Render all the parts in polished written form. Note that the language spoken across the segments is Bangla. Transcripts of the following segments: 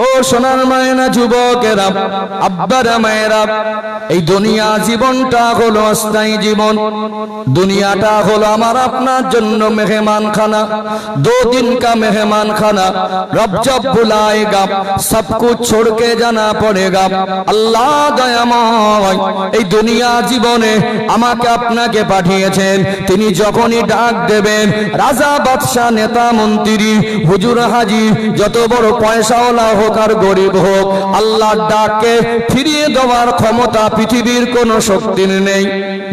ও সোনার মায়েরা, যুবকেরা, আব্বারা, মায়েরা, এই দুনিয়া জীবনটা হলো অস্থায়ী জীবন। দুনিয়াটা হলো আমার আপনার জন্য মেহমান খানা, 2 दिन का मेहमान खाना। रब जब बुलाएगा सब कुछ छोड़ के जाना पड़ेगा। আল্লাহ দয়াময় এই দুনিয়া জীবনে আমাকে আপনাকে পাঠিয়েছেন। তিনি যখনই ডাক দেবেন, রাজা, বাদশা, নেতা, মন্ত্রী, হুজুর, হাজি, যত বড় পয়সাওয়ালা হোক আর গরিব হোক, আল্লাহর ডাককে ফিরিয়ে দেওয়ার ক্ষমতা পৃথিবীর কোনো শক্তির নেই।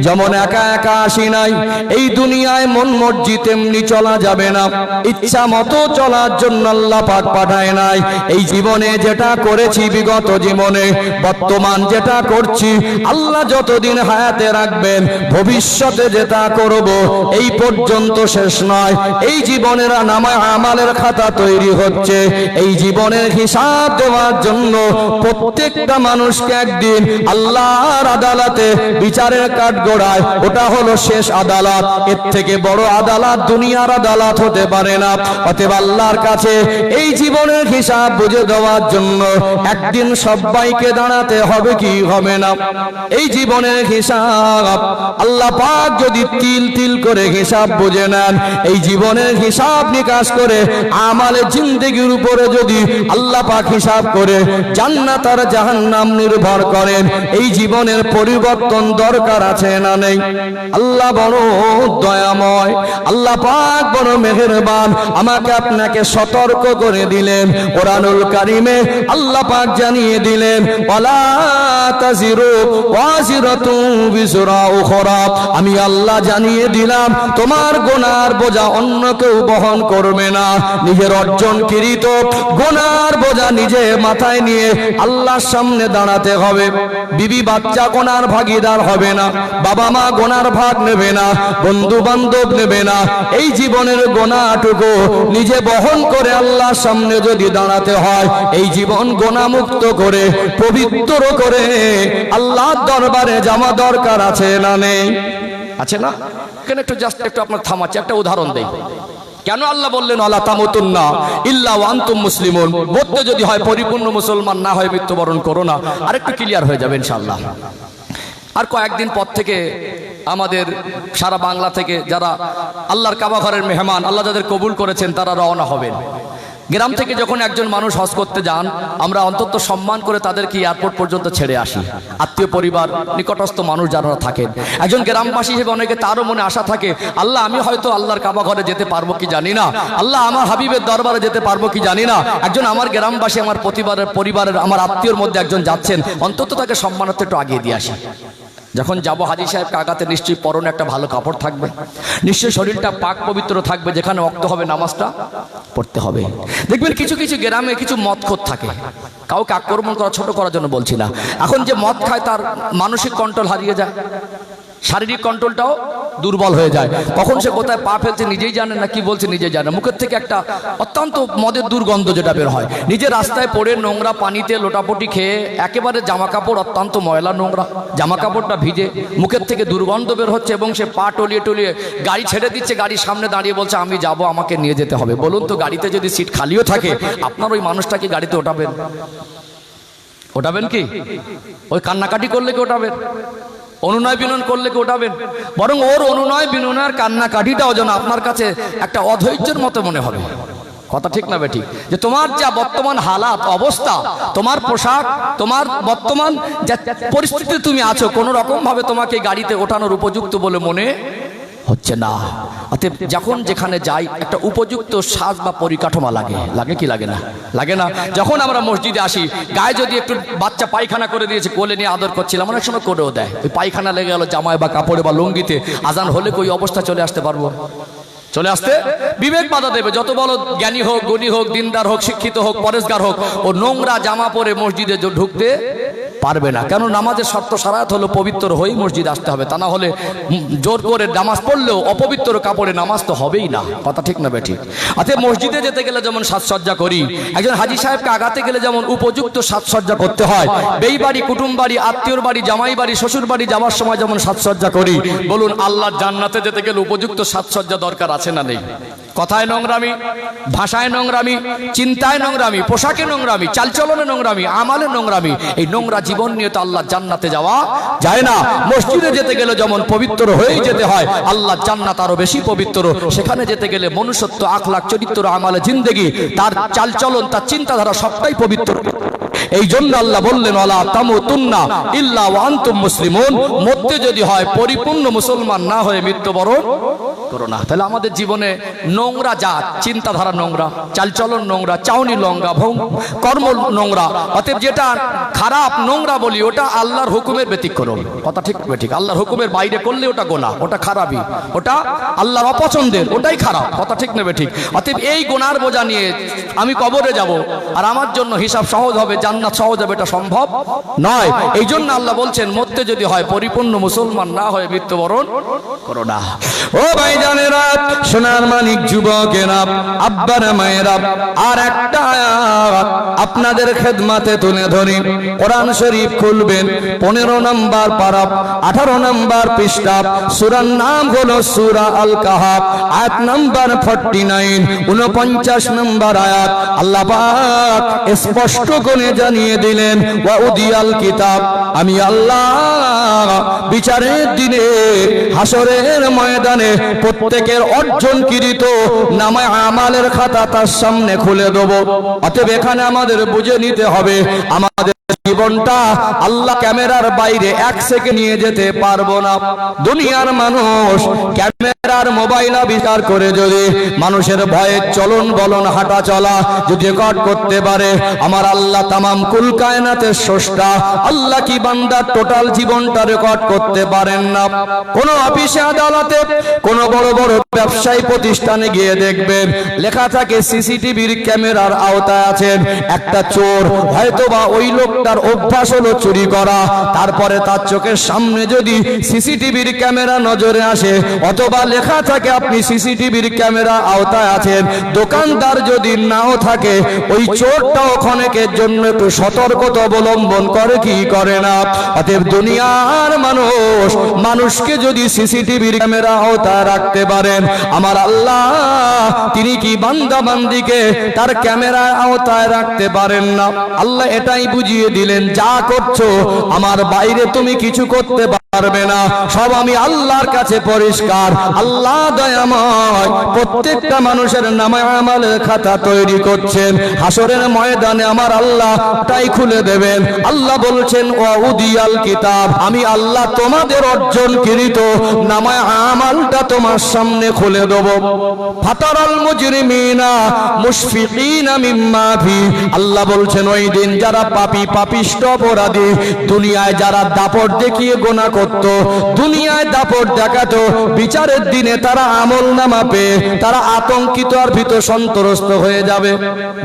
যেমন একা একা আসি নাই এই দুনিয়ায়, মন মর্জি তেমনি চলা যাবে না। ইচ্ছা মতো চলার জন্য আল্লাহ পাক পাঠায় নাই। এই জীবনে যেটা করেছি, বিগত জীবনে, বর্তমান যেটা করছি, আল্লাহ যতদিন হায়াতে রাখবেন, ভবিষ্যতে যেটা করব এই পর্যন্ত শেষ নয়। এই জীবনের নামে আমালের খাতা তৈরি হচ্ছে। এই জীবনের হিসাব দেওয়ার জন্য প্রত্যেকটা মানুষকে একদিন আল্লাহর আদালতে বিচারের কাঠগড়ায়, ওটা হলো শেষ আদালত। এর থেকে বড় আদালত দুনিয়ার আদালত হতে পারে না। অতএব আল্লাহর কাছে এই জীবনের হিসাব বুঝে দেওয়ার জন্য একদিন সবাইকে দাঁড়াতে হবে কি হবে না? এই জীবনের হিসাব আল্লাহ পাক যদি তিল তিল করে হিসাব বুঝে নেন, এই জীবনের হিসাব নিকাশ করে আমালে জিন্দেগির উপরে যদি আল্লাহ পাক হিসাব করে জান্নাত আর জাহান্নাম নির্ভর করেন, এই জীবনের পরিবর্তন দরকার আছে না নেই? আল্লাহ বড় দয়াময়, আল্লাহ পাক বড় মেহেরবান। আমাকে আপনাকে সতর্ক করে দিলেন, কোরআনুল কারীমে আল্লাহ পাক জানিয়ে দিলেন, ওয়ালা তাজিরু ওয়াজিরাতুন বিজরা উখরা। আমি আল্লাহ জানিয়ে দিলাম, তোমার গুনার বোঝা অন্য কেউ বহন করবে না। নিজের অর্জনকৃত গুনার বোঝা নিজে মাথায় নিয়ে আল্লাহর সামনে দাঁড়াতে হবে। বিবি বাচ্চা গুনার ভাগীদার হবে না, বাবা মা গুনার ভাগ নেবে না, বন্ধু বান্ধব নেবে না। এই জীবনের গুনাহটুকু নিজে বহন করে আল্লাহর সামনে যদি দাঁড়াতে হয়, এই জীবন গুনাহমুক্ত করে পবিত্র করে আল্লাহর দরবারে যাওয়া দরকার আছে না নেই? আছে না? কেন একটু জাস্ট একটু আপনার থামাচ্ছি, একটা উদাহরণ দেই। কেন আল্লাহ বললেন ওয়ালা তামুতুন্না ইল্লা ওয়া আনতুম মুসলিমুন? বলতে যদি হয় পরিপূর্ণ মুসলমান না হয় মৃত্যুবরণ করো না, আর একটু ক্লিয়ার হয়ে যাবে ইনশাআল্লাহ। আর কয়েকদিন পর থেকে আমাদের সারা বাংলা থেকে যারা আল্লাহর কাবা ঘরের মেহমান, আল্লাহ যাদের কবুল করেছেন, তারা রওনা হবেন। গ্রাম থেকে যখন একজন মানুষ হজ করতে যান, আমরা অন্তত সম্মান করে তাদেরকে এয়ারপোর্ট পর্যন্ত ছেড়ে আসি। আত্মীয় পরিবার, নিকটস্থ মানুষ যারা থাকেন, একজন গ্রামবাসী হিসেবে অনেকে তারও মনে আশা থাকে, আল্লাহ আমি হয়তো আল্লাহর কাবা ঘরে যেতে পারবো কি জানি না, আল্লাহ আমার হাবিবের দরবারে যেতে পারবো কি জানি না, একজন আমার গ্রামবাসী, আমার পরিবারের আমার আত্মীয়র মধ্যে একজন যাচ্ছেন, অন্তত তাকে সম্মানার্থে একটু আগিয়ে দিয়ে আসি। যখন যাবো হাজী সাহেব কাগাতে নিশ্চয়ই পরনে একটা ভালো কাপড় থাকবে, নিশ্চয়ই শরীরটা পাক পবিত্র থাকবে, যেখানে ওয়াক্ত হবে নামাজটা পড়তে হবে। দেখবেন কিছু কিছু গ্রামে কিছু মদখোর থাকে, কাউকে আক্রমণ করা, ছোট করার জন্য বলছি না। এখন যে মদ খায় তার মানসিক কন্ট্রোল হারিয়ে যায়, শারীরিক কন্ট্রোলটাও দুর্বল হয়ে যায়। কখন সে কোথায় পা ফেলছে নিজেই জানে না, কি বলছে নিজেই জানে। মুখের থেকে একটা অত্যন্ত মদের দুর্গন্ধ যেটা বের হয়, নিজের রাস্তায় পড়ে নোংরা পানিতে লোটাপটি খেয়ে একেবারে জামা কাপড় অত্যন্ত ময়লা নোংরা, জামা কাপড়টা ভিজে, মুখের থেকে দুর্গন্ধ বের হচ্ছে এবং সে পা টলিয়ে টলিয়ে গাড়ি ছেড়ে দিচ্ছে, গাড়ির সামনে দাঁড়িয়ে বলছে আমি যাব, আমাকে নিয়ে যেতে হবে। বলুন তো, গাড়িতে যদি সিট খালিও থাকে, আপনার ওই মানুষটাকে গাড়িতে ওঠাবেন? ওঠাবেন কি? ওই কান্নাকাটি করলে কি ওঠাবেন? অনুনয় বিনয় করলে কি ওঠাবেন? বরং ওর অনুনয় বিনয়ের কান্নাকাটিটাও যেন আপনার কাছে একটা অধৈর্যের মতো মনে হবে। কথা ঠিক না বেঠিক? যে তোমার যা বর্তমান হালাত অবস্থা, তোমার পোশাক, তোমার বর্তমান যা পরিস্থিতি তুমি আছো, কোনো রকম ভাবে তোমাকে গাড়িতে ওঠানোর উপযুক্ত বলে মনে হচ্ছে না। অতএব যখন যেখানে যাই একটা উপযুক্ত সাজ বা পরিকাঠামো লাগে, লাগে কি লাগে না? লাগে না? যখন আমরা মসজিদে আসি, গায়ে যদি একটু বাচ্চা পায়খানা করে দিয়েছে, কোলে নিয়ে আদর করছিলাম, অনেক সময় করেও দেয়, ওই পায়খানা লেগে গেল জামায় বা কাপড়ে বা লুঙ্গিতে, আজান হলে ওই অবস্থা চলে আসতে পারবো? চলে আসতে বিবেক বাধা দেবে। যত বড় জ্ঞানী হোক, গুণী হোক, দিনদার হোক, শিক্ষিত হোক, পরেশগার হোক, ও নোংরা জামা পরে মসজিদে ঢুকতে পারবে না। কেন? নামাজের শর্ত সারাত হলো পবিত্র হয়েই মসজিদে আসতে হবে, তা না হলে জোর করে নামাজ পড়লেও অপবিত্র কাপড়ে নামাজ তো হবেই না। কথা ঠিক না বেঠিক? অতএব মসজিদে যেতে গেলে যেমন সাজসজ্জা করি, একজন হাজী সাহেবকে আগাতে গেলে যেমন উপযুক্ত সাজসজ্জা করতে হয়, বেই বাড়ি, কুটুম বাড়ি, আত্মীয়র বাড়ি, জামাই বাড়ি, শ্বশুর বাড়ি যাওয়ার সময় যেমন সাজসজ্জা করি, বলুন আল্লাহর জান্নাতে যেতে গেলে উপযুক্ত সাজসজ্জা দরকার আছে না নেই? কথায় নোংরামি, ভাষায় নোংরামি, চিন্তায় নোংরামি, পোশাকে নোংরামি, চালচলনে নোংরামি, আমালে নোংরামি। এই নোংরা জীবন নিয়ে তো আল্লাহ জান্নাতে যাওয়া যায় না। মসজিদে যেতে গেলে যেমন পবিত্র হয়েই যেতে হয়, আল্লাহ জান্নাত আরো বেশি পবিত্র। সেখানে যেতে গেলে মনুষ্যত্ব, আখলাক, চরিত্র, আমালে, জিন্দেগি, তার চালচলন, তার চিন্তাধারা সবটাই পবিত্র। এই জন্য আল্লাহ বললেন ওয়ালা তামুতুন্না ইল্লা ওয়া আনতুম মুসলিমুন, মরতে যদি হয় পরিপূর্ণ মুসলমান না হয়ে মৃত্যুবরণ করো না। তাহলে আমাদের জীবনে নোংরা জাত, চিন্তাধারা নোংরা, চালচলন নোংরা, চাউনি নোংরা, কর্ম নোংরা। অতএব যেটা খারাপ নোংরা বলি ওটা আল্লাহর হুকুমের ব্যতিক্রম। কথা ঠিক ঠিক, আল্লাহর হুকুমের বাইরে করলে ওটা গোনা, ওটা খারাপই, ওটা আল্লাহর অপছন্দের, ওটাই খারাপ। কথা ঠিক নেবে ঠিক। অতএব এই গোনার বোঝা নিয়ে আমি কবরে যাব আর আমার জন্য হিসাব সহজ হবে, জান্নাত সহজ হবে, এটা সম্ভব নয়। এই জন্য আল্লাহ বলছেন মরতে যদি হয় পরিপূর্ণ মুসলমান না হয়ে মৃত্যুবরণ করো না। ও ভাইজানেরা, সোনার মানিক যুবকেরা, আব্বারা মায়েরা, আর একটা আয়াত আপনাদের খেদমাতে তুলে ধরি। কোরআন শরীফ খুলবেন, 15 নম্বর পারা, 18 নম্বর পৃষ্ঠা। সূরার নাম হলো সূরা আল কাহাফ, আয়াত নাম্বার 49, 49 নম্বর আয়াত। আল্লাহ পাক স্পষ্ট করে জানিয়ে দিলেন ওয়া উদিয়াল কিতাব, আমি আল্লাহ বিচারের দিনে হাসরের ময়দানে প্রত্যেকের অর্জনকৃত নামে আমালের খাতা তার সামনে খুলে দেব। অতএব এখানে আমাদের বুঝে নিতে হবে আমাদের জীবনটা আল্লাহ ক্যামেরার বাইরে এক সেকেন্ড নিয়ে যেতে পারবো না। দুনিয়ার মানুষ ক্যামেরার মোবাইল আবিষ্কার করে যদি মানুষের ভয়ের চলন বলন, হাঁটা চলা যদি রেকর্ড করতে পারে, আমার আল্লাহ তামাম কুল কায়নাতের স্রষ্টা আল্লাহ কি বান্দার টোটাল জীবনটা রেকর্ড করতে পারেন না? কোন অফিসে, আদালতে, কোন বড় বড় ব্যবসায়ী প্রতিষ্ঠানে গিয়ে দেখবেন লেখা থাকে সিসিটিভির ক্যামেরার আওতায় আছেন। একটা চোর হয়তোবা ওই লোকটার অভ্যাস হলো চুরি করা, তারপরে তার চোখের সামনে যদি সিসিটিভির ক্যামেরা নজরে আসে, অথবা লেখা থাকে আপনি সিসিটিভির ক্যামেরা আওতায় আছেন, দোকানদার যদি নাও থাকে, ওই চোরটাও ক্ষণেকের জন্য একটু সতর্কতা অবলম্বন করে কি করে না? অতএব দুনিয়ার মানুষকে যদি সিসিটিভির ক্যামেরা আওতায় রাখতে পারেন, আমার আল্লাহ তিনি কি বান্দা বান্দিকে তার ক্যামেরার আওতায় রাখতে পারেন না? আল্লাহ এটাই বুঝিয়ে দিলেন, যা করছো আমার বাইরে তুমি কিছু করতে পারবে না, সব আমি আল্লাহর কাছে পরিষ্কার। আল্লাহ দয়াময় প্রত্যেকটা মানুষের নামে আমালের খাতা তৈরি করছেন, হাসরের ময়দানে আমার আল্লাহ তাই খুলে দেবেন। আল্লাহ বলছেন ওয়া উদিয়াল কিতাব, আমি আল্লাহ তোমাদের অর্জনকৃত নামে আমালটা তোমার সামনে খুলে দেব। ফাতারাল মুজরিমিনা মুশফিকিনা মিম্মা ফি, আল্লাহ বলছেন ওই দিন যারা পাপী, পাপিষ্ঠ, অপরাধী, দুনিয়ায় যারা দাপট দেখিয়ে গোনা করত, দুনিয়ায় দাপট দেখাতো, বিচারের দিনে তারা আমল নামা পেয়ে তারা আতঙ্কিত আর ভীত সন্ত্রস্ত হয়ে যাবে।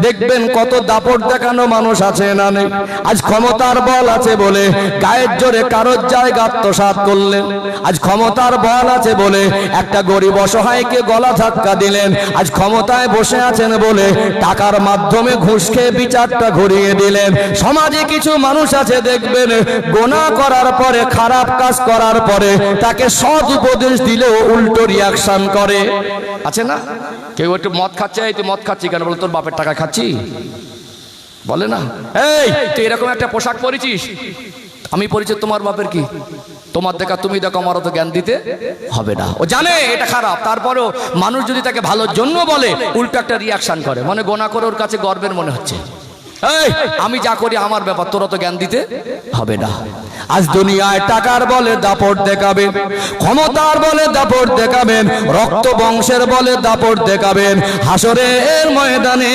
দেখবেন কত দাপট দেখানো মানুষ আছে না নেই? আজ ক্ষমতার বল আছে বলে গায়ের জোরে কারোর জায়গা আত্মসাৎ করলেন, আজ ক্ষমতার বল আছে বলে একটা গরিব অসহায়কে গলা ধাক্কা দিলেন, আজ ক্ষমতায় বসে আছেন বলে টাকার মাধ্যমে ঘুষ খেয়ে বিচারটা ঘুরিয়ে দিলেন। সমাজে কিছু মানুষ আছে দেখবেন গোনা করার পরে, খারাপ কাজ করার পরে তাকে সৎ উপদেশ দিলেও উল্টো রিয়াকশন করে, আছে না? কেউ একটু মদ খাচ্ছে, এই তুই মদ খাচ্ছি কেন? বলে তোর বাপের টাকা খাচ্ছি, বলে না? এই তুই এরকম একটা পোশাক পরেছিস, আমি পরেছি তোমার বাপের কি? তোমার দেখা তুমি দেখো, আমারও তো জ্ঞান দিতে হবে না। ও জানে এটা খারাপ, তারপরেও মানুষ যদি তাকে ভালোর জন্য বলে উল্টো একটা রিয়াকশন করে, মানে গোনা করে ওর কাছে গর্বের মনে হচ্ছে। এই আমি যা করি আমার ব্যাপার, তোরা তো জ্ঞান দিতে হবে না। আজ দুনিয়ায় টাকার বলে দাপট দেখাবেন, ক্ষমতার বলে দাপট দেখাবেন, রক্ত বংশের বলে দাপট দেখাবেন, হাসরের ময়দানে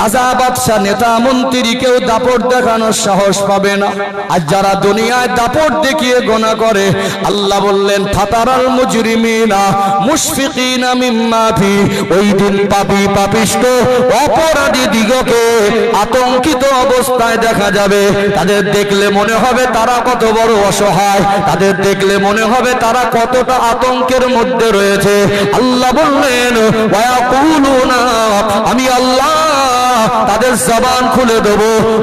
রাজা বাদশা নেতা মন্ত্রী কেউ দাপট দেখানোর সাহস পাবে না। আজ যারা দুনিয়ায় দাপট দেখিয়ে গোনা করে, আল্লাহ বললেন ফাতারাল মুজরিমিনা মুশফিকিনা মিম্মা ফি, ওই দিন পাপী, পাপিষ্ঠ, অপরাধী দিগকে আতঙ্কিত অবস্থায় দেখা যাবে। তাদের দেখলে মনে হবে তারা কত বড় অসহায়, তাদের দেখলে মনে হবে তারা কতটা আতঙ্কের মধ্যে রয়েছে। আল্লাহ বললেন ওয়ায়াকুলুনা, আমি আল্লাহ তাদের জবান খুলে দেব,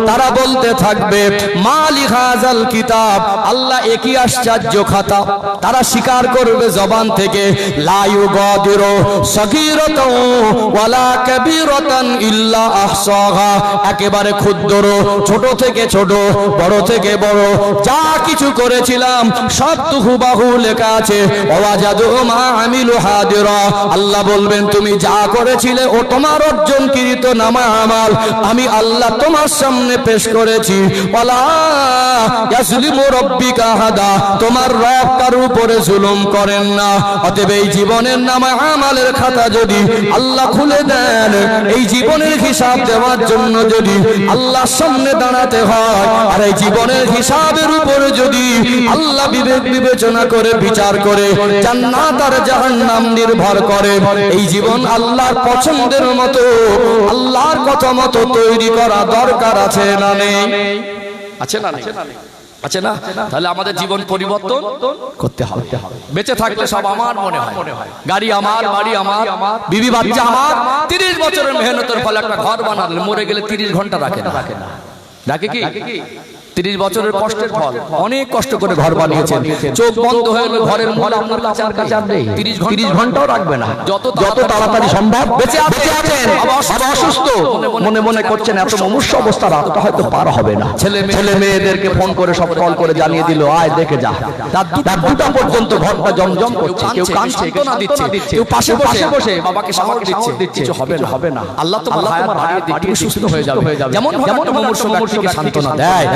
তারা বলতে থাকবে মালি হাযাল কিতাব, আল্লাহ একই আশ্চর্য খাতা। তারা স্বীকার করবে জবান থেকে লা ইউগাদিরু সগীরাতাও ওয়ালা কাবীরাতান ইল্লা আহসাহা, একেবারে ক্ষুদ্র, ছোট থেকে ছোট, বড় থেকে বড়, যা কিছু করেছিলাম সব তো হুবাহু লেখা আছে। ওয়াজাদু মা আমিলু হাদিরা, আল্লাহ বলবেন তুমি যা করেছিলে ও তোমার অর্জনকৃত নামা আমাল আমি আল্লাহ তোমার সামনে পেশ করেছি। ওয়ালা ইয়াজলিমু রাব্বিকা আহাদা, তোমার রব কার উপরে জুলুম করেন না। অতএব এই জীবনের নামা আমালের খাতা যদি আল্লাহ খুলে দেন, এই জীবনের হিসাব দেওয়ার জন্য যদি আল্লাহর সামনে দাঁড়াতে হয়, আর এই জীবনের হিসাবের উপরে যদি আল্লাহ বিবেক বিবেচনা করে বিচার করে জান্নাত আর জাহান্নাম নির্ভর করে, এই জীবন আল্লাহর পছন্দের মতো, আল্লাহর কথা মতো তৈরি করা দরকার আছে না নেই? আছে না নেই? আছে না? তাহলে আমাদের জীবন পরিবর্তন করতে হবে। বেঁচে থাকলে সব আমার মনে হয়, গাড়ি আমার, বাড়ি আমার, বিবি বাচ্চা আমার। 30 বছরের মেহনতের ফলে একটা ঘর বানালে মরে গেলে 30 ঘন্টা রাখে না। রাখে কি? 30 বছরের কষ্টের ফল, অনেক কষ্ট করে ঘর বানিয়েছেন, চোখ বন্ধ হয়ে গেল, ঘরের মূল আপনার কাছে আর নেই, 30 ঘন্টাও রাখবে না। যত তাড়াতাড়ি সম্ভব বেঁচে আছেন, অসুস্থ মনে মনে করছেন এত মুমূর্ষ অবস্থা, রাতটা হয়তো পার হবে না। ছেলে মেয়েদেরকে ফোন করে সব কল করে জানিয়ে দিল আয় দেখে যা। রাত 2টা পর্যন্ত ঘরটা জমজম করছে, কেউ কাঁদছে, কেউ না দিচ্ছে, কেউ পাশে বসে বাবাকে সাহস দিচ্ছে, কিছু হবে না। আল্লাহ তো হায়াত বাড়িয়ে দিচ্ছে, সুস্থ হয়ে যাবে। যেমন মুমূর্ষ ব্যক্তিকে সান্ত্বনা দেয়।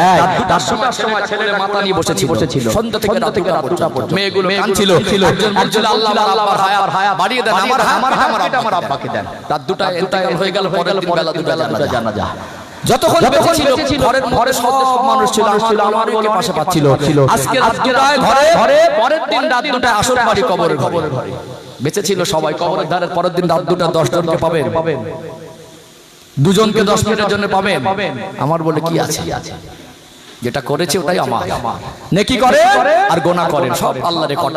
তার সময় ছেলে মাথা নিয়ে বসেছিল, সন্ধ্যা থেকে রাত 2টা পর্যন্ত মেয়েগুলো কাঁদছিল। একজন বলছিল আল্লাহ আমার আব্বার হায়াত বাড়িয়ে দেন, আমার আব্বাকে দেন। রাত 2টায় ইন্তেকাল হয়ে গেল, পরের দিন বেলা 2টা জানাজা। যতক্ষণ বেঁচে ছিল ঘরের সব মানুষ ছিল, আমার বলে পাশে পাচ্ছিল। আজকে রাত 2টায় ঘরে, পরের দিন রাত 2টায় আসল বাড়ি কবরের ঘরে। বেঁচে ছিল সবাই কবরের ধারে, পরের দিন রাত 2টা 10 জনকে পাবেন, 2 জনকে 10 মিনিটের জন্য পাবেন। আমার বলে কি আছে? যেটা করেছে ওটাই আমার। নেকি করে আর গোনা করেন, সব আল্লাহ রেকর্ড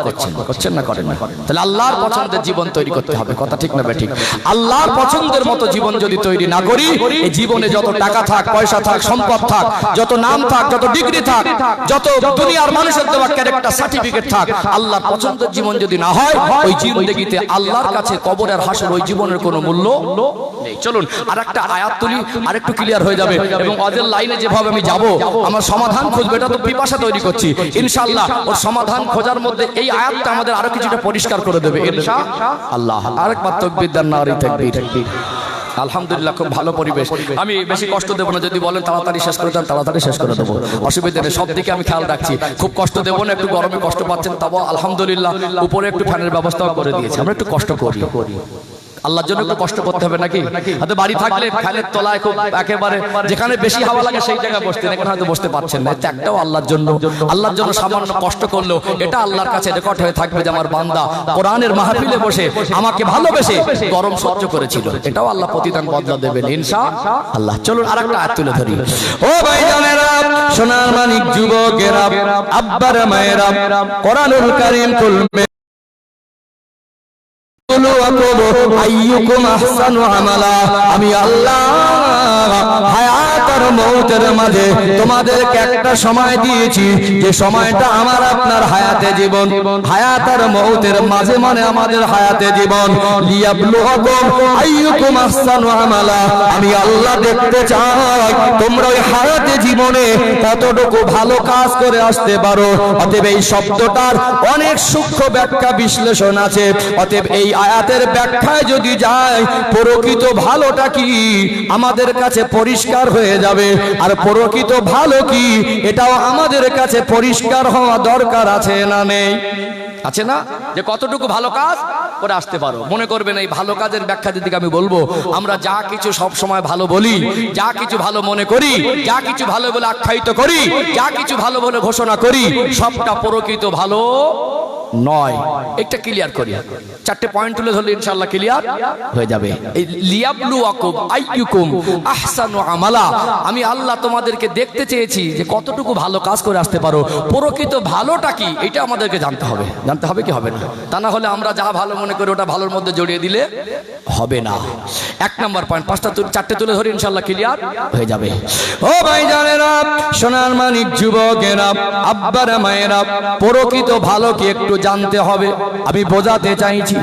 করছেন না করেন না? তাহলে আল্লাহর পছন্দের জীবন তৈরি করতে হবে। কথা ঠিক না বেঠিক? আল্লাহর পছন্দের মতো জীবন যদি তৈরি না করি, এই জীবনে যত টাকা থাক, পয়সা থাক, সম্পদ থাক, যত নাম থাক, যত ডিগ্রি থাক, যত দুনিয়ার মানুষের দেওয়া ক্যারেক্টার সার্টিফিকেট থাক, আল্লাহর পছন্দের জীবন যদি না হয়, ওই জিন্দেগিতে আল্লাহর কাছে কবর আর হাসর ওই জীবনের কোনো মূল্য নেই। চলুন আরেকটা আয়াত তুলি, আরেকটু ক্লিয়ার হয়ে যাবে। এবং ওদের লাইনে যেভাবে আমি যাব, আমার সমাধান খুঁজবে, এটা তো পিপাসা তৈরি করছি ইনশাআল্লাহ। ওর সমাধান খোঁজার মধ্যে এই আয়াতটা আমাদের আরো কিছুটা পরিষ্কার করে দেবে ইনশাআল্লাহ। আরেকবার তাকবীর দেন, নারে তাকবীর। আলহামদুলিল্লাহ, খুব ভালো পরিবেশ। আমি বেশি কষ্ট দেবো না, যদি বলেন তাড়াতাড়ি শেষ করে দেন তাড়াতাড়ি শেষ করে দেবো, অসুবিধা নেই। সব দিকে আমি খেয়াল রাখছি, খুব কষ্ট দেবো না। একটু গরমে কষ্ট পাচ্ছেন, তবে আলহামদুলিল্লাহ উপরে একটু ফ্যানের ব্যবস্থাও করে দিয়েছি। আমরা একটু কষ্ট করি, আল্লাহর জন্য একটু কষ্ট করতে হবে নাকি? হয়তো বাড়ি থাকলে ফ্যানের তলায় খুব একেবারে যেখানে বেশি হাওয়া লাগে সেই জায়গায় বসতেন, এখানে হয়তো বসতে পারছেন না। একটাও আল্লাহর জন্য সামান্য কষ্ট করলো, এটা আল্লাহর কাছে রেকর্ড হয়ে থাকবে যে আমার বান্দা কোরআনের মাহফিলে বসে আমাকে ভালোবেসে গরম সহ্য করেছিল। এটাও আল্লাহ প্রতিদান বদলা দেবেন ইনশাআল্লাহ। চলুন আরেকটা আয়াত তুলে ধরি। ও ভাইজানেরা, সোনার মানিক যুবকেরা, আব্বারা মায়েরা, কোরআনুল কারীম খুলবে। আমি আল্লাহ হায়াত আর মৌতের মাঝে তোমাদেরকে একটা সময় দিয়েছি, যে সময়টা আমার আপনার হায়াতে জীবন, হায়াত আর মৌতের মাঝে মানে আমাদের হায়াতে জীবন। লিয়াবলুকুম আইয়ুকুম আহসানু আমালা, আমি আল্লাহ দেখতে চাই তোমরা ওই হায়াতে জীবনে কতটুকু ভালো কাজ করে আসতে পারো। অতএব এই শব্দটার অনেক সূক্ষ্ম ব্যাখ্যা বিশ্লেষণ আছে। অতএব এই আয়াতের ব্যাখ্যায় যদি যায়, প্রকৃত ভালোটা কি আমাদের কাছে পরিষ্কার হয়ে যাবে। আর প্রকৃত ভালো কি এটাও আমাদের কাছে পরিষ্কার হওয়া দরকার আছে না নেই? আছে না? যে কতটুকু ভালো কাজ করে আসতে পারো। মনে করবেন এই ভালো কাজের ব্যাখ্যা দিকে আমি বলবো, আমরা যা কিছু সব সময় ভালো বলি, যা কিছু ভালো মনে করি, যা কিছু ভালো বলে আখ্যায়িত করি, যা কিছু ভালো বলে ঘোষণা করি, সবটা প্রকৃত ভালো নয়। একটা ক্লিয়ার করি, চারটে পয়েন্ট তুলে ধরলে ইনশাআল্লাহ ক্লিয়ার হয়ে যাবে। এই লিয়াবলুয়াকুম আইয়ুকুম আহসানু আমালা, আমি আল্লাহ তোমাদেরকে দেখতে চেয়েছি যে কতটুকু ভালো কাজ করে আসতে পারো। প্রকৃত ভালোটা কি এটা আমাদেরকে জানতে হবে। জানতে হবে কি হবে না? তা না হলে আমরা যা ভালো মনে করি ওটা ভালোর মধ্যে জড়িয়ে দিলে হবে না। এক নাম্বার পয়েন্ট, চারটে তুলে ধরে ইনশাআল্লাহ ক্লিয়ার হয়ে যাবে। ও ভাইজানেরা, সোনার মানিক যুবকেরা, আব্বারা মায়েরা, প্রকৃত ভালো কি একটু জানতে হবে। আমি বোঝাতে চাইছি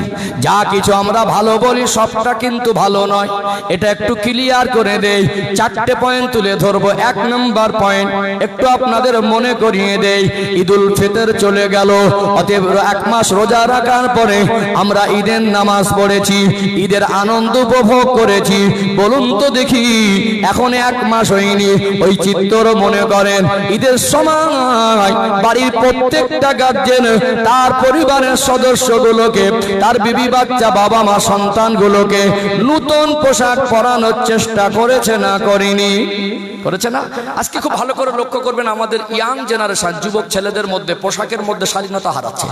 যা কিছু আমরা ভালো বলি সবটা কিন্তু ভালো নয়, এটা একটু ক্লিয়ার করে দেই। চারটে পয়েন্ট তুলে ধরবো। এক নাম্বার পয়েন্ট একটু আপনাদের মনে করিয়ে দেই, ঈদুল ফিতর চলে গেল, অতএব এক মাস রোজা রাখার পরে আমরা ঈদের নামাজ পড়েছি, ঈদের আনন্দ উপভোগ করেছি। বলুন তো দেখি, এখন এক মাস হয়নি, ওই চিত্র মনে করেন ঈদের সময় বাড়ির প্রত্যেকটা গার্জেন তার পরিবারের সদস্যগুলোকে, তার বিবি বাচ্চা, বাবা মা, সন্তানগুলোকে নতুন পোশাক পরানোর চেষ্টা করেছে না করেনি? করেছে না? আজকে খুব ভালো করে লক্ষ্য করবেন, আমাদের ইয়াং জেনারেশন, যুবক ছেলেদের মধ্যে পোশাকের মধ্যে শালীনতা হারাচ্ছে।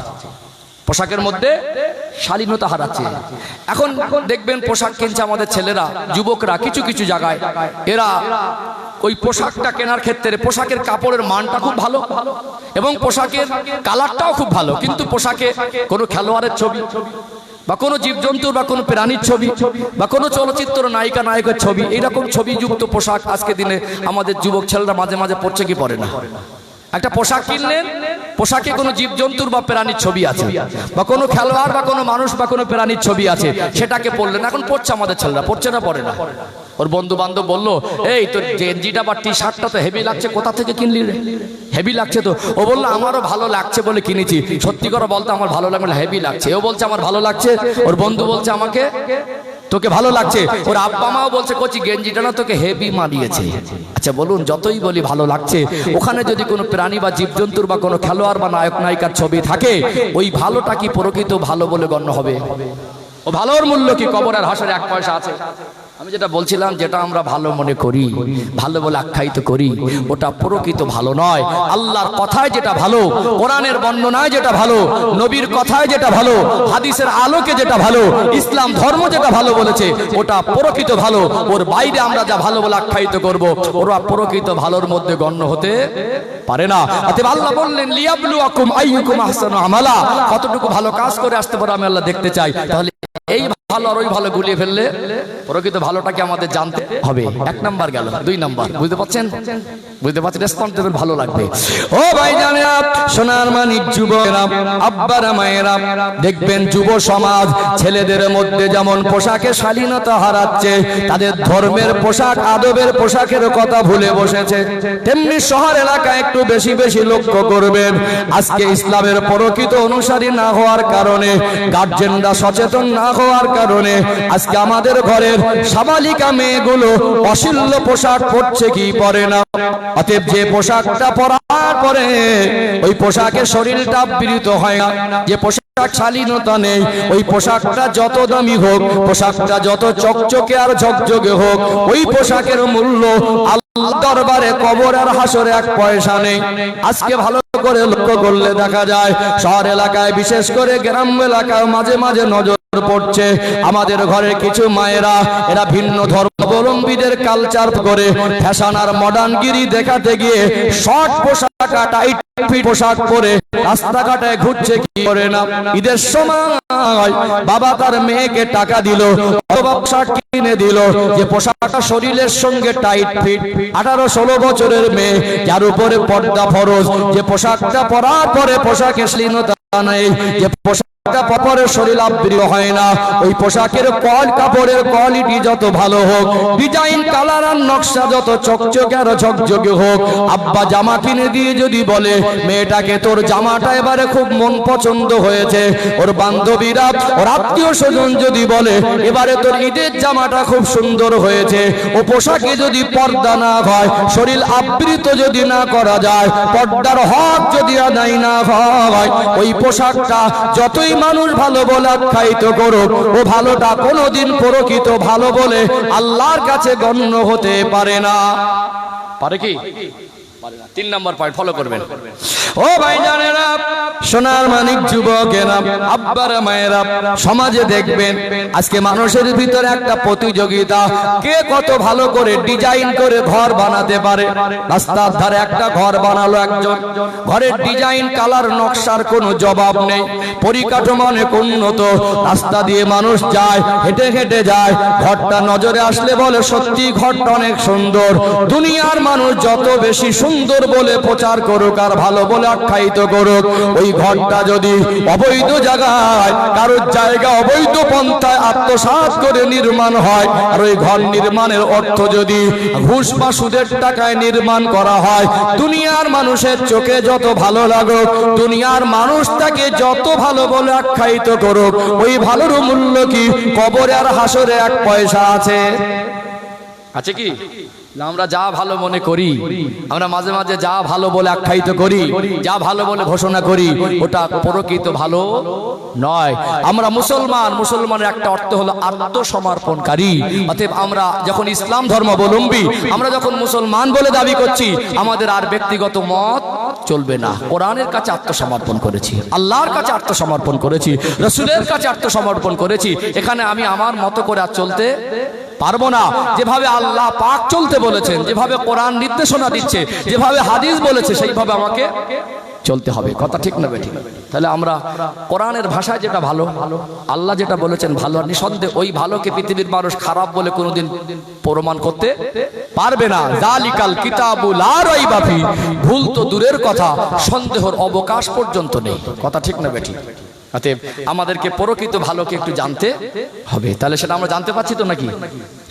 পোশাকের মধ্যে শালীনতা হারাচ্ছে। এখন দেখবেন পোশাক কিনছে আমাদের ছেলেরা, যুবকরা কিছু কিছু জায়গায়, এরা ওই পোশাকটা কেনার ক্ষেত্রে পোশাকের কাপড়ের মানটা খুব ভালো এবং পোশাকের কালারটাও খুব ভালো, কিন্তু পোশাকে কোনো খেলোয়াড়ের ছবি বা কোনো জীবজন্তুর বা কোনো প্রাণীর ছবি বা কোনো চলচ্চিত্র নায়িকা নায়কের ছবি, এইরকম ছবিযুক্ত পোশাক আজকে দিনে আমাদের যুবক ছেলেরা মাঝে মাঝে পড়ছে কি পড়ে না? একটা পোশাক কিনলেন, পোশাকে কোনো জীবজন্তুর বা প্রাণীর ছবি আছে বা কোনো খেলোয়াড় বা কোনো মানুষ বা কোনো প্রাণীর ছবি আছে, সেটাকে পড়লেন। এখন পড়ছে আমাদের ছেলেরা, পড়ছে না পড়ে না? ওর বন্ধু বান্ধব বললো, এই তোর গেঞ্জিটা বা টি শার্টটা তো হেভি লাগছে, কোথা থেকে কিনলি রে? হেভি লাগছে তো। ও বললো আমারও ভালো লাগছে বলে কিনেছি। সত্যি করে বলতো আমার ভালো লাগলো, হেভি লাগছে। ও বলছে আমার ভালো লাগছে, ওর বন্ধু বলছে আমাকে তোকে ভালো লাগছে, ওর আব্বা মাও বলছে কচি গেঞ্জিটা না তোকে হেভি মানিয়েছে। আচ্ছা বলুন, যতই বলি ভালো লাগছে, ওখানে যদি কোনো প্রাণী বা জীবজন্তুর বা কোনো খেলোয়াড় বা নায়ক নায়িকার ছবি থাকে, ওই ভালোটা কি প্রকৃত ভালো বলে গণ্য হবে? ও ভালোর মূল্য কি কবর আর হাসরে এক পয়সা আছে? আমি যেটা বলছিলাম, যেটা আমরা ভালো মনে করি, ভালো বলে আখ্যায়িত করি, ওটা প্রকৃত ভালো নয়। আল্লাহর কথায় যেটা ভালো, কোরআনের বর্ণনায় যেটা ভালো, নবীর কথায় যেটা ভালো, হাদিসের আলোকে যেটা ভালো, ইসলাম ধর্ম যেটা ভালো বলেছে, ওটা প্রকৃত ভালো। ওর বাইরে আমরা যা ভালো বলে আখ্যায়িত করব, ওরা প্রকৃত ভালোর মধ্যে গণ্য হতে পারে না। অতএব আল্লাহ বললেন লিয়াবলুয়াকুম আইয়ুকুম আহসানু আমালা, কতটুকু ভালো কাজ করে আসতে পারো আমি আল্লাহ দেখতে চাই। তাহলে এই ভালো আর ওই ভালো গুলিয়ে ফেললে প্রকৃত ভালোটাকে আমাদের জানতে হবে। এক নাম্বার গেল। দুই নাম্বার, বুঝতে পারছেন? বুঝতে পারছেন? রেসপন্স দেবেন, ভালো লাগবে। ও ভাই জানেরা, সোনার মানিক যুবকেরা, আব্বারা মায়েরা, দেখবেন যুব সমাজ ছেলেদের মধ্যে যেমন পোশাকে শালীনতা হারাচ্ছে, তাদের ধর্মের পোশাক, আদবের পোশাকের কথা ভুলে বসেছে, তেমনি শহর এলাকায় একটু বেশি বেশি লক্ষ্য করবেন। আজকে ইসলামের প্রকৃত অনুসারী না হওয়ার কারণে, গার্জেনরা সচেতন না হওয়ার কারণে আজকে আমাদের ঘরের সাবালিকা মেয়েগুলো অশ্লীল পোশাক পরছে কি পরে না। অতএব যে পোশাকটা পরার পরে ওই পোশাকে শরীরটা আবৃত হয় না, যে পোশাক শালীনতা নেই, ওই পোশাকটা যত দামি হোক, পোশাকটা যত চকচকে আর ঝকঝকে হোক, ওই পোশাকের মূল্য আল্লাহর দরবারে কবর আর হাসরে এক পয়সা নেই। আজকে ভালো করে লক্ষ্য করলে দেখা যায় শহর এলাকায়, বিশেষ করে গ্রাম এলাকায় মাঝে মাঝে নজর পড়ছে, আমাদের ঘরের কিছু মায়েরা এরা ভিন্ন ধর্মাবলম্বীদের কালচার করে ফ্যাশন আর মডার্নগিরি দেখাতে গিয়ে শর্ট পোশাক, টাইট ফিট পোশাক পরে রাস্তাঘাটে ঘুরছে কি করে না। ঈদের সময় বাবা তার মেয়েকে টাকা দিল, পোশাক কিনে দিল, যে পোশাকটা শরীরের সঙ্গে টাইট ফিট, 18-16 বছরের মেয়ে যার উপরে পর্দা ফরজ, যে পোশাকটা পরার পরে পোশাকে শ্লীলতা নেই, যে পোশাক পরের শরীর আবৃত হয় না, ওই পোশাকের কাপড়ের কোয়ালিটি যত ভালো হোক, ডিজাইন, কালার আর নকশা যত চকচকে আর ঝকঝকে হোক, আব্বা জামা কিনে দিয়ে যদি বলে মেয়েটাকে তোর জামাটা এবারে খুব মন পছন্দ হয়েছে, ওর বান্ধবীরা, ওর আত্মীয় স্বজন যদি বলে এবারে তোর ঈদের জামাটা খুব সুন্দর হয়েছে, ও পোশাকে যদি পর্দা না হয়, শরীর আবৃত যদি না করা যায়, পর্দার হক যদি আদায় না হয়, ওই পোশাকটা যতই মানুষ ভালো বলে আখ্যায়িত করুক, ও ভালোটা কোনোদিন প্রকৃত ভালো বলে আল্লাহর কাছে গণ্য হতে পারে না। পারে কি? 3 নম্বর পয়েন্ট ফলো করবেন। ও ভাইজানেরা, সোনার মানিক যুবকেরা, আব্বারা মায়েরা, সমাজে দেখবেন আজকে মানুষের ভিতরে একটা প্রতিযোগিতা, কে কত ভালো করে ডিজাইন করে ঘর বানাতে পারে। রাস্তার ধারে একটা ঘর বানালো একজন, ঘরের ডিজাইন কালার নকশার কোনো জবাব নেই, পরিকাঠামো অনেক উন্নত, রাস্তা দিয়ে মানুষ যায়, হেঁটে হেঁটে যায়, ঘরটা নজরে আসলে বলে সত্যি ঘরটা অনেক সুন্দর। দুনিয়ার মানুষ যত বেশি সুন্দর বলে প্রচার করুক আর ভালো বলে আখ্যায়িত করুক, ওই ঘরটা যদি অবৈধ জায়গায় কারোর জায়গা অবৈধ পন্থায় আত্মসাৎ করে নির্মাণ হয়, আর ওই ঘর নির্মাণের অর্থ যদি ঘুষ বা সুদের টাকায় নির্মাণ করা হয়, দুনিয়ার মানুষের চোখে যত ভালো লাগুক, দুনিয়ার মানুষ তাকে যত ভালো বলে আখ্যায়িত করুক, ওই ভালোর মূল্য কি কবরে আর হাসরে 1 পয়সা আছে? আছে কি? আমরা যা ভালো মনে করি, আমরা মাঝে মাঝে যা ভালো বলে আখ্যায়িত করি, যা ভালো বলে ঘোষণা করি, ওটা প্রকৃত ভালো নয়। আমরা মুসলমান, মুসলমানের একটা অর্থ হলো আত্মসমর্পণকারী। অতএব আমরা যখন ইসলাম ধর্মাবলম্বী, আমরা যখন মুসলমান বলে দাবি করছি, আমাদের আর ব্যক্তিগত মত চলবে না। কোরআনের কাছে আত্মসমর্পণ করেছি, আল্লাহর কাছে আত্মসমর্পণ করেছি, রাসূলের কাছে আত্মসমর্পণ করেছি। এখানে আমি আমার মতো করে আর চলতে পারবো না। যেভাবে আল্লাহ পাক চলতে বলেছেন, যেভাবে কোরআন নির্দেশনা দিচ্ছে, যেভাবে হাদিস বলেছে, সেইভাবে আমাকে চলতে হবে। কথা ঠিক না বেঠিক? তাহলে আমরা কোরআনের ভাষায় যেটা ভালো, আল্লাহ যেটা বলেছেন ভালো, নিঃসন্দেহে ওই ভালোকে পৃথিবীর মানুষ খারাপ বলে কোনোদিন প্রমাণ করতে পারবে না। যালিকাল কিতাবু লা রাইবা ফি, ভুল তো দূরের কথা, সন্দেহের অবকাশ পর্যন্ত নেই। কথা ঠিক না বেঠিক? অতএব আমাদেরকে প্রকৃত ভালোকে একটু জানতে হবে। তাহলে সেটা আমরা জানতে পারছি তো নাকি?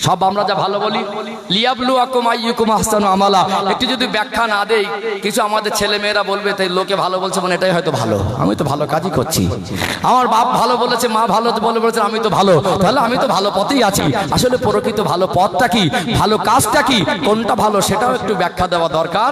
সব আমরা যা ভালো বলি, লিয়াবলুয়াকুম আইয়ুকুম আহসানু আমালা, একটু যদি ব্যাখ্যা না দেই, কিছু আমাদের ছেলে মেয়েরা বলবে তাই লোকে ভালো বলছে মানে এটাই হয়তো ভালো। আমি তো ভালো কাজই করছি, আমার বাপ ভালো বলেছে, মা ভালো বলেছে, আমি তো ভালো, তাহলে আমি তো ভালো পথেই আছি। আসলে প্রকৃত ভালো পথটা কি, ভালো কাজটা কি, কোনটা ভালো, সেটাও একটু ব্যাখ্যা দেওয়া দরকার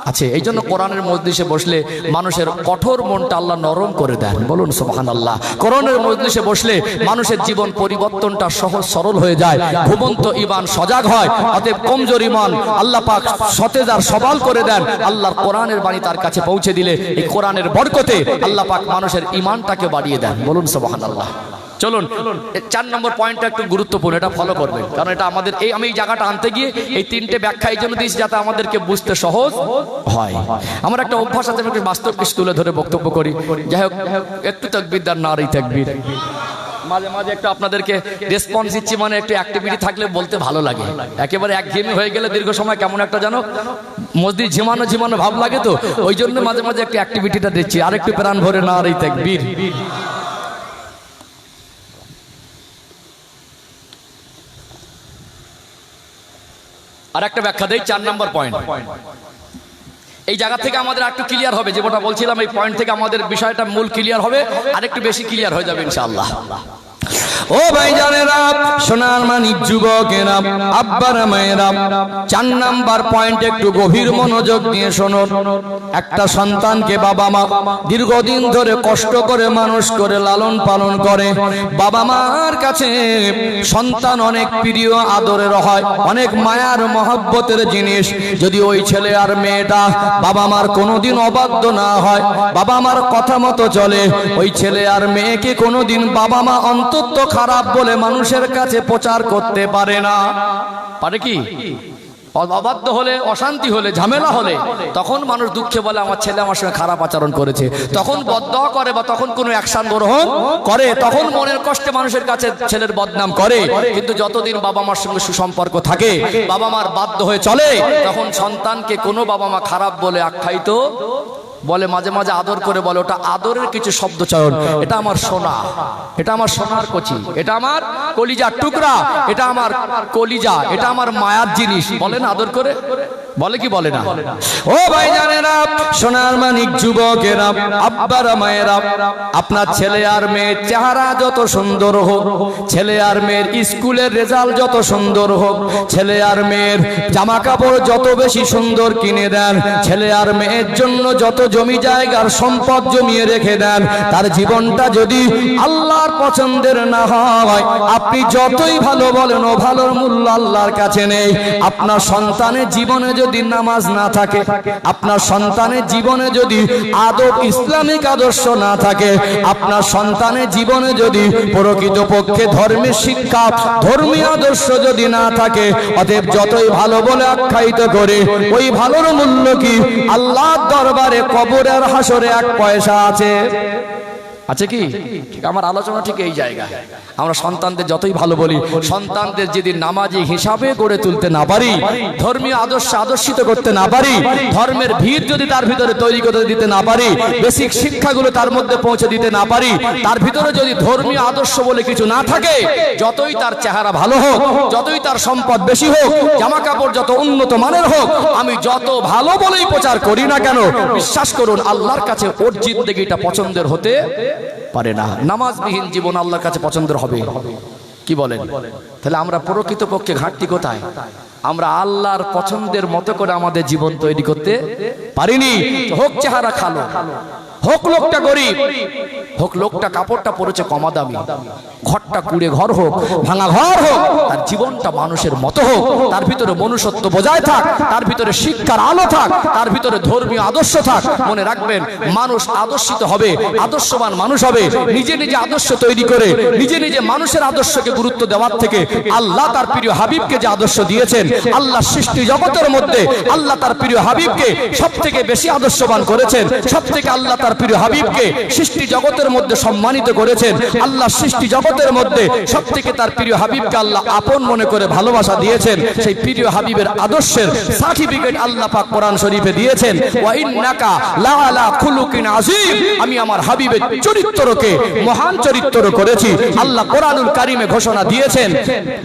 আছে। এই জন্য কোরআনের মজলিসে বসলে মানুষের কঠোর মনটা আল্লাহ নরম করে দেন। বলুন সুবহানাল্লাহ। কোরআনের মজলিসে বসলে মানুষের জীবন পরিবর্তনটা সহজ সরল হয়ে যায়, ঘুমন্ত ঈমান সজাগ হয়। অতএব কমজোর ঈমান আল্লাহ পাক সতেজ আর সবল করে দেন। আল্লাহর কোরআনের বাণী তার কাছে পৌঁছে দিলে এই কোরআনের বরকতে আল্লাহ পাক মানুষের ঈমানটাকে বাড়িয়ে দেন। বলুন সুবহানাল্লাহ। চলুন 4 নম্বর পয়েন্টটা একটু গুরুত্বপূর্ণ, এটা ফলো করবেন, কারণ এটা আমাদের আমি এই জায়গাটা আনতে গিয়ে এই 3টে ব্যাখ্যা এই জন্য দিয়েছি যাতে আমাদেরকে বুঝতে সহজ হয়। আমার একটা অভ্যাস আছে, আমি একটু বাস্তব কিছু তুলে ধরে বক্তব্য করি। যাই হোক, একটু তাকবীর দান নারী তাকবীর। মাঝে মাঝে একটু আপনাদেরকে রেসপন্স দিচ্ছি, মানে একটু অ্যাক্টিভিটি থাকলে বলতে ভালো লাগে। একেবারে একঘেয়েমি হয়ে গেলে দীর্ঘ সময় কেমন একটা যেন মসজিদ ঝিমানো ঝিমানো ভাব লাগে, তো ওই জন্য মাঝে মাঝে একটু অ্যাক্টিভিটিটা দিচ্ছি। আর একটু প্রাণ ভরে নারী তাকবীর। আর একটা ব্যাখ্যা দেই, 4 নম্বর পয়েন্ট। এই জায়গা থেকে আমাদের একটু ক্লিয়ার হবে, যেটা বলছিলাম, এই পয়েন্ট থেকে আমাদের বিষয়টা মূল ক্লিয়ার হবে, আর একটু বেশি ক্লিয়ার হয়ে যাবে ইনশাআল্লাহ। ও ভাইজানেরা, সোনার মানিক যুবকেরা, আব্বারা মায়েরা, 4 নাম্বার পয়েন্ট একটু গভীর মনোযোগ দিয়ে শুনুন। একটা সন্তানকে বাবা মা দীর্ঘদিন ধরে কষ্ট করে মানুষ করে লালন পালন করে। বাবা মার কাছে সন্তান অনেক প্রিয়, আদরের হয়, অনেক মায়ার মহব্বতের জিনিস। যদি ওই ছেলে আর মেয়েটা বাবা মার কোনোদিন অবাধ্য না হয়, বাবা মার কথা মতো চলে, ওই ছেলে আর মেয়েকে কোনোদিন বাবা মা অন্তত খারাপ বলে মানুষের কাছে প্রচার করতে পারে না। পারে কি? অবাধ্য হলে, অশান্তি হলে, ঝামেলা হলে, তখন মানুষ দুঃখে বলে আমার ছেলে আমার সঙ্গে খারাপ আচরণ করেছে, তখন বদদোয়া করে বা তখন কোনো অ্যাকশন গ্রহণ করে, তখন মনের কষ্টে মানুষের কাছে ছেলের বদনাম করে। কিন্তু যতদিন বাবা মার সঙ্গে সুসম্পর্ক থাকে, বাবা মার বাধ্য হয়ে চলে, তখন সন্তানকে কোনো বাবা মা খারাপ বলে আখ্যায়িত বলে, মাঝে মাঝে আদর করে বলে, ওটা আদরের কিছু শব্দ চয়ন, এটা আমার সোনা, এটা আমার সোনার কচি, এটা আমার কলিজার টুকরা, এটা আমার কলিজা, এটা আমার মায়ার জিনিস, বলে না আদর করে? বলে কি বলে না? ও ভাইজানেরা, সোনার মানিক যুবকেরা, আব্বারা মায়েরা, আপনার ছেলে আর মেয়ের চেহারা যত সুন্দর হোক, ছেলে আর মেয়ের স্কুলের রেজাল্ট যত সুন্দর হোক, ছেলে আর মেয়ের জামা কাপড় যত বেশি সুন্দর কিনে দেন, ছেলে আর মেয়ের জন্য যত জমি জায়গার সম্পদ জমিয়ে রেখে দেন, তার জীবনটা যদি আল্লাহর পছন্দের না হয়, আপনি যতই ভালো বলেন ও ভালোর মূল্য আল্লাহর কাছে নেই। আপনার সন্তানের জীবনে যদি নামাজ না থাকে, আপনার সন্তানের জীবনে যদি আদব ইসলামিক আদর্শ না থাকে, আপনার সন্তানের জীবনে যদি প্রকৃতপক্ষে ধর্মের শিক্ষা ধর্মীয় আদর্শ যদি না থাকে, অতএব যতই ভালো বলে আখ্যায়িত করে ওই ভালোর মূল্য কি আল্লাহর দরবারে কবর আর হাসরে এক পয়সা আছে? আছে কি? আমার আলোচনা ঠিক এই জায়গায়। আমরা সন্তানদের যতই ভালো বলি, সন্তানদের যদি নামাজি হিসাবে গড়ে তুলতে না পারি, ধর্মীয় আদর্শে আদর্শিত করতে না পারি, ধর্মের ভিত যদি তার ভিতরে তৈরি করতে দিতে না পারি, বেসিক শিক্ষাগুলো তার মধ্যে পৌঁছে দিতে না পারি, তার ভিতরে যদি ধর্মীয় আদর্শ বলে কিছু না থাকে, যতই তার চেহারা ভালো হোক, যতই তার সম্পদ বেশি হোক, জামা কাপড় যত উন্নত মানের হোক, আমি যত ভালো বলেই প্রচার করি না কেন, বিশ্বাস করুন আল্লাহর কাছে ওর জিন্দেগিটা পছন্দের হতে পারে না। নামাজবিহীন জীবন আল্লাহর কাছে পছন্দের হবে কি বলেন? তাহলে আমরা প্রকৃতপক্ষে ঘাটতি কোথায়? আমরা আল্লাহর পছন্দের মতো করে আমাদের জীবন তৈরি করতে পারিনি। হোক চেহারা খালো, হোক লোকটা গরিব, হোক লোকটা কাপড়টা পরেছে কমা দামি, ঘরটা কুড়ে ঘর হোক, ভাঙা ঘর হোক, তার জীবনটা মানুষের মতো হোক, তার ভিতরে মনুষ্যত্ব বজায় থাক, তার ভিতরে শিক্ষার আলো থাক, তার ভিতরে ধর্মীয় আদর্শ থাক। মনে রাখবেন, মানুষ আদর্শিত হবে, আদর্শবান মানুষ হবে নিজে নিজে আদর্শ তৈরি করে, নিজে নিজে মানুষের আদর্শকে গুরুত্ব দেওয়ার থেকে আল্লাহ তার প্রিয় হাবিবকে যে আদর্শ দিয়েছেন, আল্লাহ সৃষ্টি জগতের মধ্যে আল্লাহ তার প্রিয় হাবিবকে সব থেকে বেশি আদর্শবান করেছেন, সব থেকে আল্লাহ তার প্রিয় হাবিবকে সৃষ্টি জগতের মধ্যে সম্মানিত করেছেন। আল্লাহ সৃষ্টি জগতের মধ্যে সব থেকে তার প্রিয় হাবিবকে আল্লাহ আপন মনে করে ভালোবাসা দিয়েছেন। সেই প্রিয় হাবিবের আদর্শের সার্টিফিকেট আল্লাহ পাক কোরআন শরীফে দিয়েছেন, ওয়া ইন্নাকা লাআলা খুলুকিন আযীম। আমি আমার হাবিবের চরিত্রকে মহান চরিত্র করেছি। আল্লাহ কোরআনুল কারীমে ঘোষণা দিয়েছেন,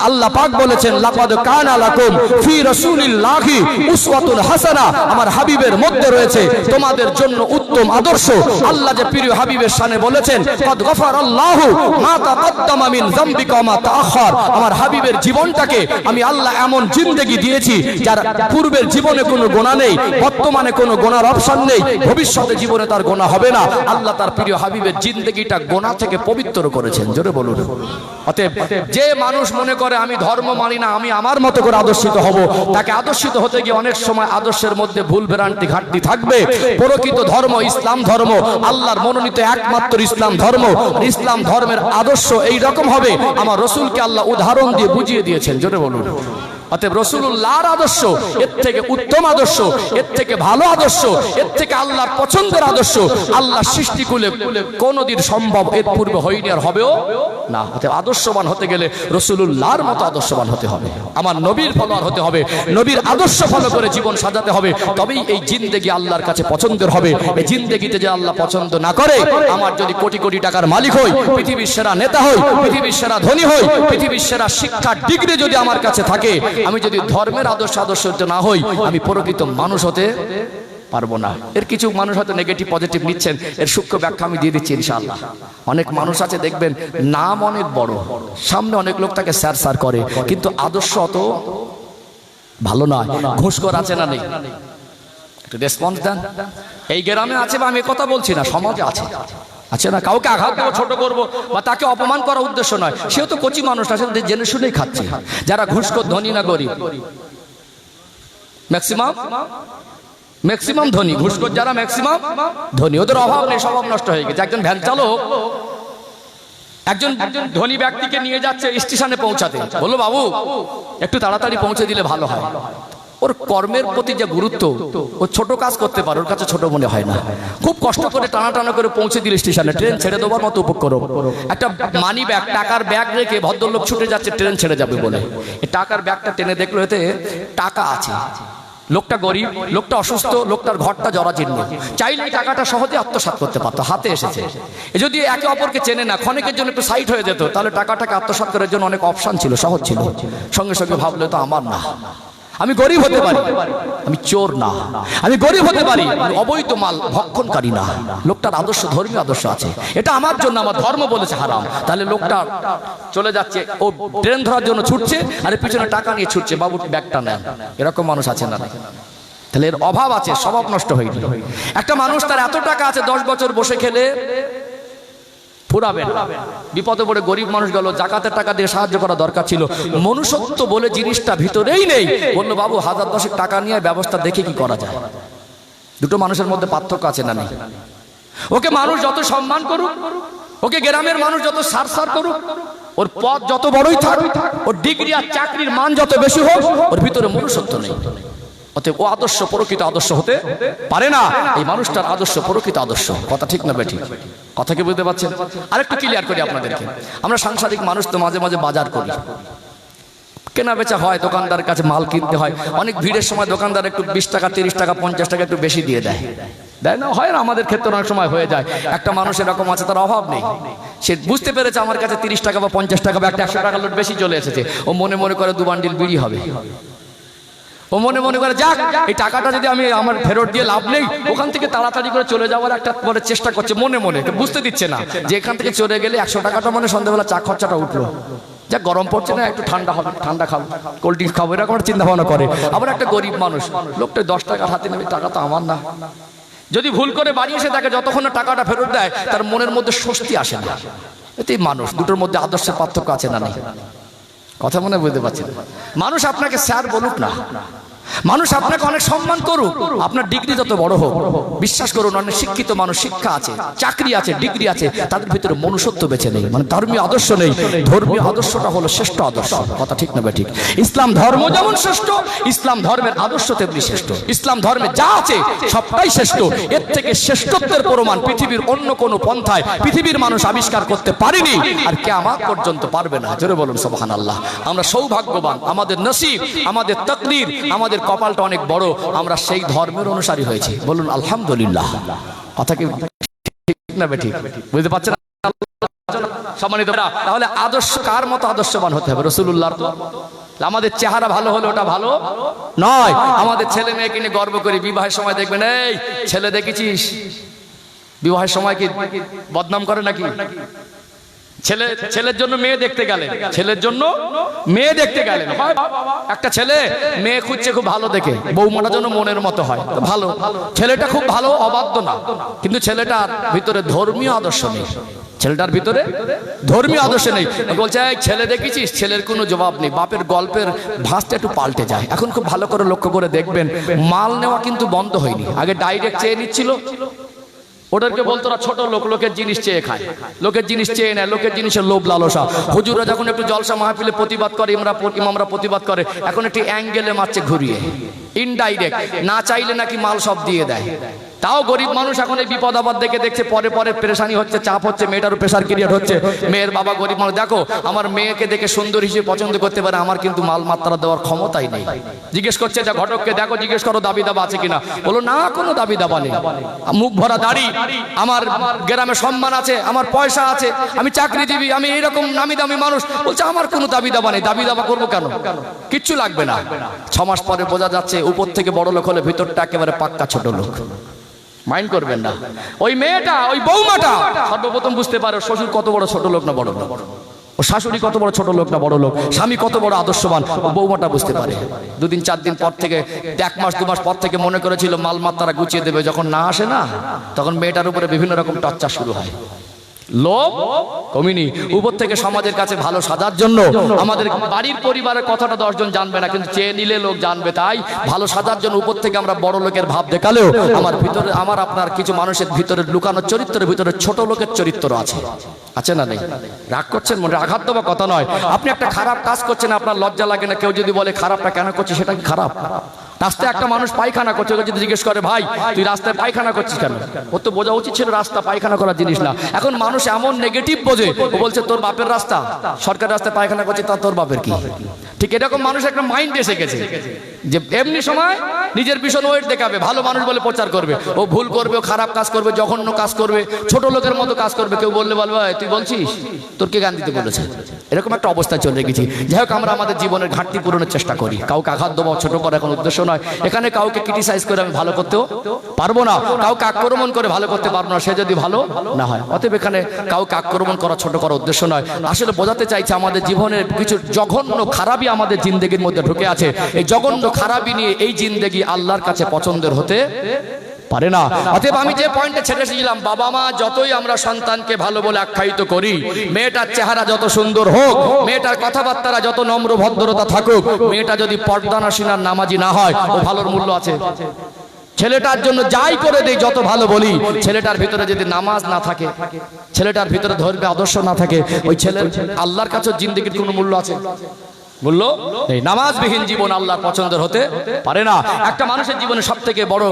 আল্লাহ পাক বলেছেন, লাকাদ কানা লাকুম ফি রাসূলিল্লাহি উসওয়াতুন হাসানা। আমার হাবিবের মধ্যে রয়েছে তোমাদের জন্য উত্তম আদর্শ। আল্লাহ যে প্রিয় হাবিবের শানে বলেছেন, কদ গফারাল্লাহু মা তাকদ্দামা মিন যামবিকা ওয়া মা তাআখার। আমার হাবিবের জীবনটাকে আমি আল্লাহ এমন জিন্দেগি দিয়েছি যার পূর্বের জীবনে কোনো গুনাহ নেই, বর্তমানে কোনো গুনার অপশন নেই, ভবিষ্যতে জীবনে তার গুনাহ হবে না। আল্লাহ তার প্রিয় হাবিবের জিন্দেগিটা গুনাহ থেকে পবিত্র করেছেন। জোরে বলুন। অতএব যে মানুষ মনে করে আমি ধর্ম মানি না, আমি আমার মতো করে আদর্শিত হব, তাকে আদর্শিত হতে গিয়ে অনেক সময় আদর্শের মধ্যে ভুল ভ্রান্তি ঘাটতি থাকবে। প্রকৃত ধর্ম ইসলাম ধর্ম, আল্লাহর মনোনীত একমাত্র ইসলাম ধর্ম। ইসলাম ধর্মের আদর্শ এই রকম হবে, আমার রাসূলকে আল্লাহ উদাহরণ দিয়ে বুঝিয়ে দিয়েছেন। জোরে বলুন। অতএব রাসূলুল্লাহর আদর্শ এর থেকে উত্তম আদর্শ, এর থেকে ভালো আদর্শ, এর থেকে আল্লাহর পছন্দের আদর্শ আল্লাহ সৃষ্টিকুলে কোনদিন সম্ভব এর পূর্বে হয়নি আর হবেও না। অতএব আদর্শবান হতে গেলে রাসূলুল্লাহর মতো আদর্শবান হতে হবে, আমার নবীর ফলোয়ার হতে হবে, নবীর আদর্শ ফলো করে জীবন সাজাতে হবে, তবেই এই জিন্দেগি আল্লাহর কাছে পছন্দের হবে। এই জিন্দেগিতে যে আল্লাহ পছন্দ না করে, আমার যদি কোটি কোটি টাকার মালিক হই, পৃথিবীর সেরা নেতা হই, পৃথিবীর সেরা ধনী হই, পৃথিবীর সেরা শিক্ষার ডিগ্রি যদি আমার কাছে থাকে, আমি যদি ধর্মের আদর্শ না হই, আমি প্রকৃত মানুষ হতে পারবো না। এর কিছু মানুষ হয়তো নেগেটিভ পজিটিভ নিচ্ছেন, এর সূক্ষ্ম ব্যাখ্যা আমি দিয়ে দিচ্ছি ইনশাআল্লাহ। অনেক মানুষ আছে দেখবেন নাম অনেক বড়, সামনে অনেক লোক তাকে স্যার স্যার করে, কিন্তু আদর্শ অত ভালো নয়। ঘুষখোর আছে না নেই? একটু রেসপন্স দেন। এই গ্রামে আছে বা আমি কথা বলছি না, সমাজে আছে, আছে না? কাউকে আঘাত দেবো, ছোট করবো বা তাকে অপমান করার উদ্দেশ্য নয়, সেও তো কচি মানুষ, আসলে জেনে শুনেই খাচ্ছে। যারা ঘুষখোর ধনী না গরিব? ম্যাক্সিমাম ধনী। ঘুষখোর যারা ম্যাক্সিমাম ধনী, ওদের অভাব নেই, স্বভাব নষ্ট হয়ে গেছে। একজন ভ্যান চালক একজন ধনী ব্যক্তিকে নিয়ে যাচ্ছে স্টেশনে পৌঁছাতে, বললো বাবু একটু তাড়াতাড়ি পৌঁছে দিলে ভালো হয়। ওর কর্মের প্রতি যে গুরুত্ব, ও ছোট কাজ করতে পারে, ওর কাছে ছোট মনে হয় না। খুব কষ্ট করে টানা করে পৌঁছে দিল স্টেশনে, ট্রেন ছেড়ে দেওয়ার মতো উপক্রম। একটা মানি ব্যাগ, টাকার ব্যাগ রেখে ভদ্রলোক ছুটে যাচ্ছে ট্রেন ছেড়ে যাবে বলে। এই টাকার ব্যাগটা টেনে দেখলো এতে টাকা আছে। লোকটা গরিব, লোকটা অসুস্থ, লোকটার ঘরটা জরাজীর্ণ, চাইলে টাকাটা সহজে আত্মসাৎ করতে পারতো, হাতে এসেছে। এ যদি একে অপরকে চেনে না, ক্ষণিকের জন্য একটু সাইড হয়ে যেত, তাহলে টাকাটাকে আত্মসাৎ করার জন্য অনেক অপশন ছিল, সহজ ছিল। সঙ্গে সঙ্গে ভাবলে তো আমার না, আমি গরিব হতে পারি, আমি চোর না, আমি গরিব হতে পারি, আমি অবৈধ মাল ভক্ষণকারী না। লোকটার আদর্শ ধর্মীয় আদর্শ আছে, এটা আমার জন্য, আমার ধর্ম বলেছে হারাম। তাহলে লোকটা চলে যাচ্ছে, ও ট্রেন ধরার জন্য ছুটছে, আর পিছনে টাকা নিয়ে ছুটছে, বাবু ব্যাগটা নেন। এরকম মানুষ আছে না? তাহলে এর অভাব আছে, স্বভাব নষ্ট হয়নি। একটা মানুষ তার এত টাকা আছে 10 বছর বসে খেলে ফুরাবে না, বিপদে পড়ে গরিব মানুষ গেল, জাকাতের টাকা দিয়ে সাহায্য করা দরকার ছিল। মনুষ্যত্ব বলে জিনিসটা ভিতরেই নেই, বললো বাবু 1000-10 টাকা নিয়ে ব্যবস্থা দেখে কি করা যায়। দুটো মানুষের মধ্যে পার্থক্য আছে না নেই? ওকে মানুষ যত সম্মান করুক, ওকে গ্রামের মানুষ যত সার করুক, ওর পদ যত বড়ই থাক, ওর ডিগ্রি আর চাকরির মান যত বেশি হোক, ওর ভিতরে মনুষ্যত্ব নেই। অতএব ও আদর্শ প্রকৃত আদর্শ হতে পারে না। এই মানুষটার আদর্শ প্রকৃত আদর্শ। কথা ঠিক না বেঠিক? কথা কি বুঝতে পারছেন? আরেকটু ক্লিয়ার করি আপনাদেরকে। আমরা সাংসারিক মানুষ তো মাঝে মাঝে বাজার করি, কেনা বেচা হয়, দোকানদার কাছে মাল কিনতে হয়। অনেক ভিড়ের সময় দোকানদার একটু 20 টাকা 30 টাকা 50 টাকা একটু বেশি দিয়ে দেয়, দেয় না? হয় না? আমাদের ক্ষেত্রে অনেক সময় হয়ে যায়। একটা মানুষ এরকম আছে, তার অভাব নেই, সে বুঝতে পেরেছে আমার কাছে 30 টাকা বা 50 টাকা বা একটা 100 টাকা লোট বেশি চলে এসেছে। ও মনে মনে করে 2 বান্ডিল বিড়ি হবে। ও মনে মনে করে যাক, এই টাকাটা যদি আমি আমার ফেরত দিয়ে লাভ নেই, ওখান থেকে তাড়াতাড়ি করে চলে যাওয়ার একটা পরে চেষ্টা করছে মনে মনে, বুঝতে দিচ্ছে না যে এখান থেকে চলে গেলে 100 টাকাটা মানে সন্ধ্যাবেলা চা খরচাটা উঠলো, যা গরম পড়ছে না, একটু ঠান্ডা হবে, ঠান্ডা খাবো, কোল্ড ড্রিঙ্কস খাবো, এরকম চিন্তা ভাবনা করে। আবার একটা গরিব মানুষ, লোকটা 10 টাকার হাতে নেবে, টাকা তো আমার না। যদি ভুল করে বাড়ি এসে দেখে যতক্ষণ না টাকাটা ফেরত দেয়, তার মনের মধ্যে স্বস্তি আসে না। এতেই মানুষ, দুটোর মধ্যে আদর্শের পার্থক্য আছে না নেই? কথা মনে বুঝতে পারছেন? মানুষ আপনাকে স্যার বলুক না, মানুষ আপনাকে অনেক সম্মান করুক, আপনার ডিগ্রি যত বড় হোক, বিশ্বাস করুন অনেক শিক্ষিত মানুষ, শিক্ষা আছে, চাকরি আছে, ডিগ্রি আছে, তাদের ভিতরে মনুষ্যত্ব বেঁচে নেই, মানে ধর্মীয় আদর্শ নেই। ধর্মীয় আদর্শটা হলো শ্রেষ্ঠ আদর্শ। কথা ঠিক না ঠিক? ইসলাম ধর্ম যেমন শ্রেষ্ঠ, ইসলাম ধর্মের আদর্শ তেমনি শ্রেষ্ঠ। ইসলাম ধর্মে যা আছে সবটাই শ্রেষ্ঠ। এর থেকে শ্রেষ্ঠত্বের প্রমাণ পৃথিবীর অন্য কোনো পন্থায় পৃথিবীর মানুষ আবিষ্কার করতে পারেনি, আর কিয়ামত পর্যন্ত পারবে না। জোরে বলুন সুবহানাল্লাহ। আমরা সৌভাগ্যবান, আমাদের নসিব, আমাদের তাকদীর, আমাদের কপালটা অনেক বড়, আমরা সেই ধর্মের অনুসারী হয়েছি। বলুন আলহামদুলিল্লাহ। কথা কি ঠিক না বেঠিক? বুঝতে পারছেন? সম্মানিত, তাহলে আদর্শ কার মতো আদর্শবান হতে হবে? রাসূলুল্লাহর। তো আমাদের চেহারা ভালো হলে ওটা ভালো নয়। আমাদের ছেলে মেয়েকে নিয়ে গর্ব করি, বিবাহের সময় দেখবেন এই ছেলে দেখেছিস, বিবাহের সময় কি বদনাম করে নাকি? ছেলের জন্য মেয়ে দেখতে গেলেন, ছেলের জন্য মেয়ে দেখতে গেলেন, একটা ছেলে মেয়ে খুঁজছে খুব ভালো দেখে, বৌমাটার জন্য মনের মতো হয়, ভালো, ছেলেটা খুব ভালো, অবাধ্য না, কিন্তু ছেলেটার ভিতরে ধর্মীয় আদর্শ নেই। ছেলেটার ভিতরে ধর্মীয় আদর্শ নেই। বলছে এই ছেলে দেখেছিস, ছেলের কোনো জবাব নেই। বাপের গল্পের ভাঁজটা একটু পাল্টে যায়। এখন খুব ভালো করে লক্ষ্য করে দেখবেন, মাল নেওয়া কিন্তু বন্ধ হয়নি। আগে ডাইরেক্ট চেয়ে নিচ্ছিল, ওদেরকে বলতো না ছোট লোক, লোকের জিনিস চেয়ে খায়, লোকের জিনিস চেয়ে নেয়, লোকের জিনিসের লোভ লালসা। হুজুররা যখন একটু জলসা মাহফিলে প্রতিবাদ করে, ইমামরা প্রতিবাদ করে, এখন একটি অ্যাঙ্গেলে মারছে ঘুরিয়ে, ইনডাইরেক্ট, না চাইলে নাকি মাল সব দিয়ে দেয়। তাও গরিব মানুষ এখন এই বিপদ আপদ দেখে দেখছে, পরে পরে পেরেশানি হচ্ছে, চাপ হচ্ছে, মেয়েটারও প্রেশার ক্রিয়েট হচ্ছে। মেয়ের বাবা গরিব মানুষ, দেখো আমার মেয়েকে দেখে সুন্দর হিসেবে পছন্দ করতে পারে, আমার কিন্তু মাল মাত্রা দেওয়ার ক্ষমতাই নেই। জিজ্ঞেস করছে যা ঘটককে, দেখো জিজ্ঞেস করো দাবি দাবা আছে কিনা। বলো না, কোনো দাবি দাবা নেই, মুখ ভরা দাড়ি, আমার গ্রামে সম্মান আছে, আমার পয়সা আছে, আমি চাকরিজীবী, আমি এইরকম নামি দামি মানুষ। বলছে আমার কোনো দাবি দাবা নেই, দাবি দাবা করবো কেন, কিচ্ছু লাগবে না। 6 মাস পরে বোঝা যাচ্ছে উপর থেকে বড় লোক হলে ভিতরটা একেবারে পাক্কা ছোট লোক। মাইন্ড করবেন না। ওই মেয়েটা, ওই বৌমাটা সর্বপ্রথম বুঝতে পারে শ্বশুর কত বড় ছোট লোক না বড় লোক, ও শাশুড়ি কত বড় ছোট লোক না বড় লোক, স্বামী কত বড় আদর্শবান, বৌমাটা বুঝতে পারে। 2 দিন 4 দিন পর থেকে, 1 মাস 2 মাস পর থেকে মনে করেছিল মালমাত্রা গুছিয়ে দেবে, যখন না আসে না, তখন মেয়েটার উপরে বিভিন্ন রকম টর্চার শুরু হয়। লোভ কমিনি। উপর থেকে সমাজের কাছে ভালো সাজার জন্য আমাদের বাড়ির পরিবারের কথাটা 10 জন জানবে না, কিন্তু চেয়ে নিলে লোক জানবে। তাই ভালো সাজার জন্য উপর থেকে আমরা বড় লোকের ভাব দেখালেও আমার ভিতরে, আমার আপনার কিছু মানুষের ভিতরে লুকানো চরিত্রের ভিতরে ছোট লোকের চরিত্র আছে, আছে না নেই? রাগ করছেন, মনে আঘাত দেওয়া কথা নয়। আপনি একটা খারাপ কাজ করছেন, আপনার লজ্জা লাগে না? কেউ যদি বলে খারাপটা কেন করছে, সেটা কি খারাপ? রাস্তায় একটা মানুষ পায়খানা করছে, যদি জিজ্ঞেস করে ভাই তুই রাস্তায় পায়খানা করছিস কেন, ওর তো বোঝা উচিত ছিল রাস্তা পায়খানা করার জিনিস না। এখন মানুষ এমন নেগেটিভ বোঝে, ও বলছে তোর বাপের রাস্তা, সরকার রাস্তায় পায়খানা করছে, তা তোর বাপের কি? ঠিক এরকম মানুষ একটা মাইন্ড এসে গেছে যে এমনি সময় নিজের ভীষণ ওয়েট দেখাবে, ভালো মানুষ বলে প্রচার করবে, ও ভুল করবে, ও খারাপ কাজ করবে, জঘন্য কাজ করবে, ছোট লোকের মতো কাজ করবে। কেউ বললে বলবে তুই বলছিস, তোর কে গান দিতে বলেছে? এরকম একটা অবস্থা চলে গেছি। যাই হোক, আমরা আমাদের জীবনের ঘাটতি পূরণের চেষ্টা করি। কাউকে আঘাত দেওয়া, ছোট করা এখন উদ্দেশ্য নয়। এখানে কাউকে ক্রিটিসাইজ করে আমি ভালো করতেও পারবো না, কাউকে আক্রমণ করে ভালো করতে পারবো না, সে যদি ভালো না হয়। অতএব এখানে কাউকে আক্রমণ করা, ছোট করার উদ্দেশ্য নয়। আসলে বোঝাতে চাইছে আমাদের জীবনের কিছু জঘন্য খারাপই আমাদের জিন্দেগির মধ্যে ঢুকে আছে। এই জঘন্য খারাপই নিয়ে এই জিন্দেগি আল্লাহর কাছে পছন্দের হতে পারে না। অতএব আমি যে পয়েন্টে ছেড়ে এসেছিলাম, বাবা মা যতই আমরা সন্তানকে ভালো বলে আখ্যায়িত করি, মেয়েটার চেহারা যত সুন্দর হোক, মেয়েটার কথাবার্তা যত নম্র ভদ্রতা থাকুক, মেয়েটা যদি পর্দানাসীন আর নামাজি না হয়, ও ভালোর মূল্য আছে? ছেলেটার জন্য যাই করে দেই, যত ভালো বলি, ছেলেটার ভিতরে যদি নামাজ না থাকে, ছেলেটার ভিতরে ধর্মীয় আদর্শ না থাকে, ওই ছেলে আল্লাহর কাছে জিন্দেগির কোনো মূল্য আছে? বললো এই নামাজবিহীন জীবন আল্লাহর পছন্দের হতে পারে না। একটা মানুষের জীবনে সব থেকে বড়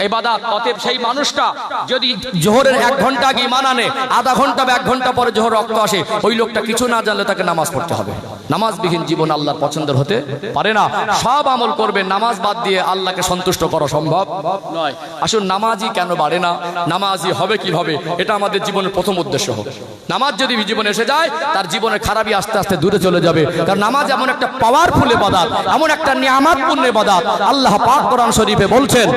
ইবাদত। অতএব সেই মানুষটা যদি জোহরের 1 ঘন্টা আগে ঈমান আনে, আধা ঘন্টা বা 1 ঘন্টা পরে জোহর রক্ত আসে, ওই লোকটা কিছু না জানলে তাকে নামাজ পড়তে হবে। নামাজবিহীন জীবন আল্লাহর পছন্দের হতে পারে না। সব আমল করবে, নামাজ বাদ দিয়ে আল্লাহকে সন্তুষ্ট করা সম্ভব নয়। আসুন, নামাজি কেন বাড়ে না, নামাজি হবে কিভাবে, এটা আমাদের জীবনের প্রথম উদ্দেশ্য হোক। নামাজ যদি জীবনে এসে যায়, তার জীবনের খারাপি আস্তে আস্তে দূরে চলে যাবে। কারণ নামাজ এমন একটা পাওয়ারফুল ইবাদত, এমন একটা নিয়ামতপূর্ণ ইবাদত। আল্লাহ পাক কোরআন শরীফে বলছেন,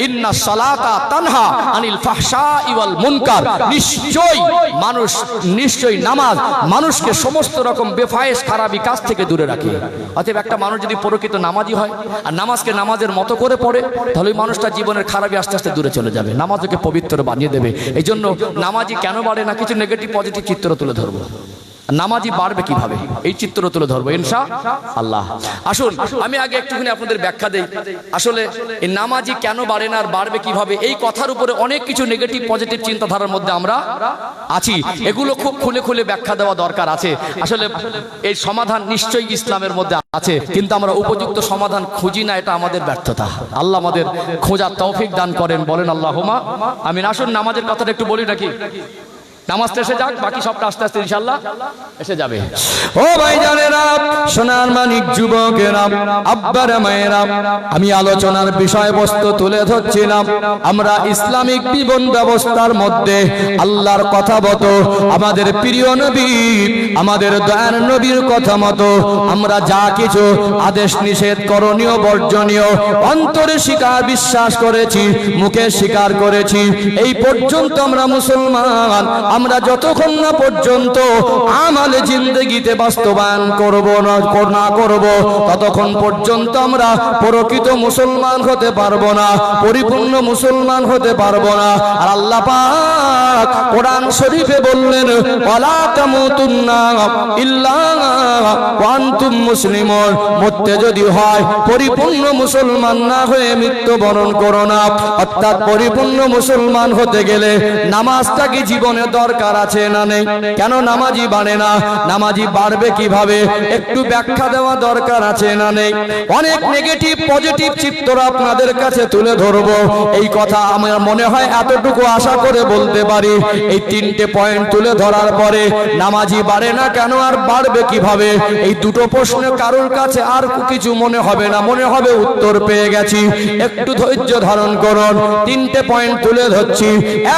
ইন্নাস সালাতা তানহা আনিল ফাহশাই ওয়াল মুনকার। নিশ্চয়ই নামাজ মানুষকে সমস্ত রকম বেফায়েশ খারাপি কাজ থেকে দূরে রাখে। অতএব একটা মানুষ যদি প্রকৃত নামাজি হয় আর নামাজকে নামাজের মতো করে পড়ে, তাহলে ওই মানুষটা জীবনের খারাপি আস্তে আস্তে দূরে চলে যাবে, নামাজ ওকে পবিত্র বানিয়ে দেবে। এই জন্য নামাজি কেন বাড়ে না, কিছু নেগেটিভ পজিটিভ চিত্র তুলে ধরবো। নামাজি বাড়বে কিভাবে, এই চিত্র তুলে ধরবো ইনশাআল্লাহ। আসুন, আমি আগে একটুখানি আপনাদের ব্যাখ্যা দেই। আসলে এই নামাজি কেন বাড়ে না আর বাড়বে কিভাবে, এই কথার উপরে অনেক কিছু নেগেটিভ পজিটিভ চিন্তাধারার মধ্যে আমরা আছি। এগুলো খুব খুলে খুলে ব্যাখ্যা দেওয়া দরকার আছে। আসলে এই সমাধান নিশ্চয়ই ইসলামের মধ্যে আছে, কিন্তু আমরা উপযুক্ত সমাধান খুঁজি না, এটা আমাদের ব্যর্থতা। আল্লাহ আমাদের খোঁজার তৌফিক দান করেন, বলেন আল্লাহুম্মা আমিন। আসুন, নামাজের কথাটা একটু বলি নাকি? নামাজটা এসে যাক, বাকি সবটা আস্তে আস্তে ইনশাআল্লাহ এসে যাবে। ও ভাইজানেরা, সোনার মানিক যুবকেরা, আব্বারা মায়েরা, আমি আলোচনার বিষয়বস্তু তুলে ধরছিলাম। আমরা ইসলামিক জীবন ব্যবস্থার মধ্যে আল্লাহর কথা মতো, আমাদের প্রিয় নবী, আমাদের দয়ার নবীর কথা মতো আমরা যা কিছু আদেশ নিষেধ, করণীয় বর্জনীয়, অন্তরে স্বীকার বিশ্বাস করেছি, মুখে স্বীকার করেছি, এই পর্যন্ত আমরা মুসলমান। আমরা যতক্ষণ না পর্যন্ত আমালে জিন্দেগিতে বাস্তবায়ন করব না করব, ততক্ষণ পর্যন্ত আমরা প্রকৃত মুসলমান হতে পারবো না, পরিপূর্ণ মুসলমান হতে পারবো না। আর আল্লাহ পাক কোরআন শরীফে বললেন, ওয়ালা তামুতুন্না ইল্লা ওয়া আনতুম মুসলিমুন। মরতে যদি হয় পরিপূর্ণ মুসলমান না হয়ে মৃত্যুবরণ করো না। অর্থাৎ পরিপূর্ণ মুসলমান হতে গেলে নামাজটা কি জীবনে দরকার আছে না নেই? কেন নামাজি বাড়ে না, নামাজি বাড়বে কিভাবে, একটু ব্যাখ্যা দেওয়া দরকার আছে না নেই? অনেক নেগেটিভ পজিটিভ চিত্র আপনাদের কাছে তুলে ধরবো। এই কথা আমার মনে হয় এতটুকু আশা করে বলতে পারি, এই 3টে পয়েন্ট তুলে ধরার পরে নামাজি বাড়ে না কেন আর বাড়বে কিভাবে, এই দুটো প্রশ্ন কারোর কাছে আর কিছু মনে হবে না, মনে হবে উত্তর পেয়ে গেছি। একটু ধৈর্য ধারণ করুন, 3টে পয়েন্ট তুলে ধরছি।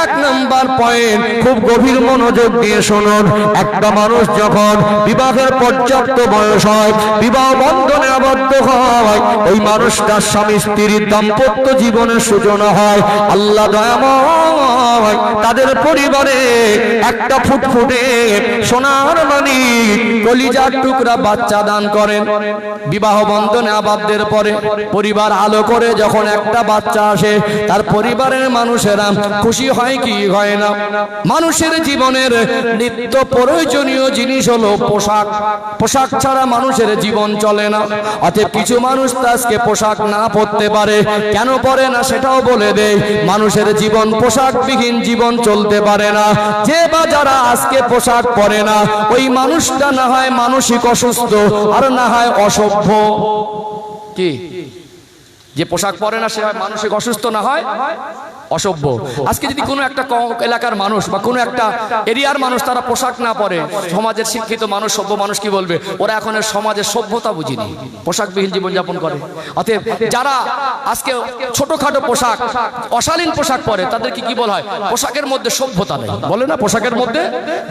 1 নাম্বার পয়েন্ট, খুব গভীর মনোযোগ দিয়ে শুনুন। একটা মানুষ যখন বিবাহের পর্যাপ্ত বয়স হয়, বিবাহ বন্ধনে আবদ্ধ হয়, ওই মানুষটার স্বামী স্ত্রীর দাম্পত্য জীবনের সূচনা হয়। আল্লাহ দয়াময় তাদের পরিবারে একটা ফুটফুটে সোনার মানিক কলিজার টুকরা বাচ্চা দান করেন। বিবাহ বন্ধনে আবদ্ধের পরে পরিবার আলো করে যখন একটা বাচ্চা আসে, তার পরিবারের মানুষেরা খুশি হয় কি হয় না? মানুষের জীবনের নিত্য প্রয়োজনীয় জিনিস হলো পোশাক। পোশাক ছাড়া মানুষের জীবন চলে না। অতএব কিছু মানুষ আজকে পোশাক না পরতে পারে, কেন পরে না সেটাও বলে দেয়। মানুষের জীবন পোশাকবিহীন জীবন চলতে পারে না। যে বা যারা আজকে পোশাক পরে না, ওই মানুষটা না হয় মানসিক অসুস্থ, আর না হয় অসভ্য। কি যে পোশাক পরে না সে হয় মানসিক অসুস্থ, না হয় অসভ্য। আজকে যদি কোনো একটা এলাকার মানুষ বা কোনো একটা এরিয়ার মানুষ তারা পোশাক না পরে, সমাজের শিক্ষিত মানুষ, সভ্য মানুষ কি বলবে? ওরা এখন সমাজের সভ্যতা বুঝিনি, পোশাকবিহীন জীবনযাপন করে। অতএব যারা আজকে ছোটখাটো পোশাক, অশালীন পোশাক পরে, তাদেরকে কি বলা হয়? পোশাকের মধ্যে সভ্যতা নেই, বলে না? পোশাকের মধ্যে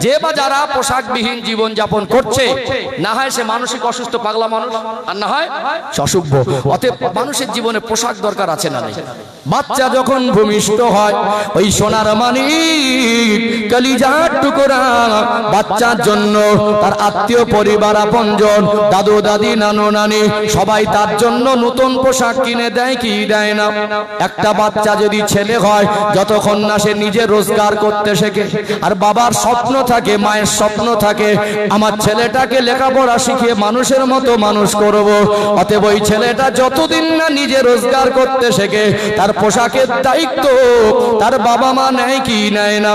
যে বা যারা পোশাকবিহীন জীবনযাপন করছে, না হয় সে মানসিক অসুস্থ পাগলা মানুষ, আর না হয় অসভ্য। অতএব মানুষের জীবনে পোশাক দরকার আছে না নেই? বাচ্চা যখন ভূমিষ্ঠ বৈশিষ্ট্য হয়। ওই সোনার মানিক কলিজার টুকরা বাচ্চার জন্য তার আত্মীয় পরিবার আপনজন দাদু দাদি নানু নানি সবাই তার জন্য নতুন পোশাক কিনে দেয় কি দেয় না? একটা বাচ্চা যদি ছেলে হয়, যতক্ষণ না সে নিজে রোজগার করতে শেখে, আর বাবার স্বপ্ন থাকে, মায়ের স্বপ্ন থাকে, আমার ছেলেটাকে লেখাপড়া শিখিয়ে মানুষের মতো মানুষ করব, অতএব ওই ছেলেটা যতদিন না নিজে রোজগার করতে শেখে তার পোশাকের দায়িত্ব তার বাবা মা নেয় কি নেয় না?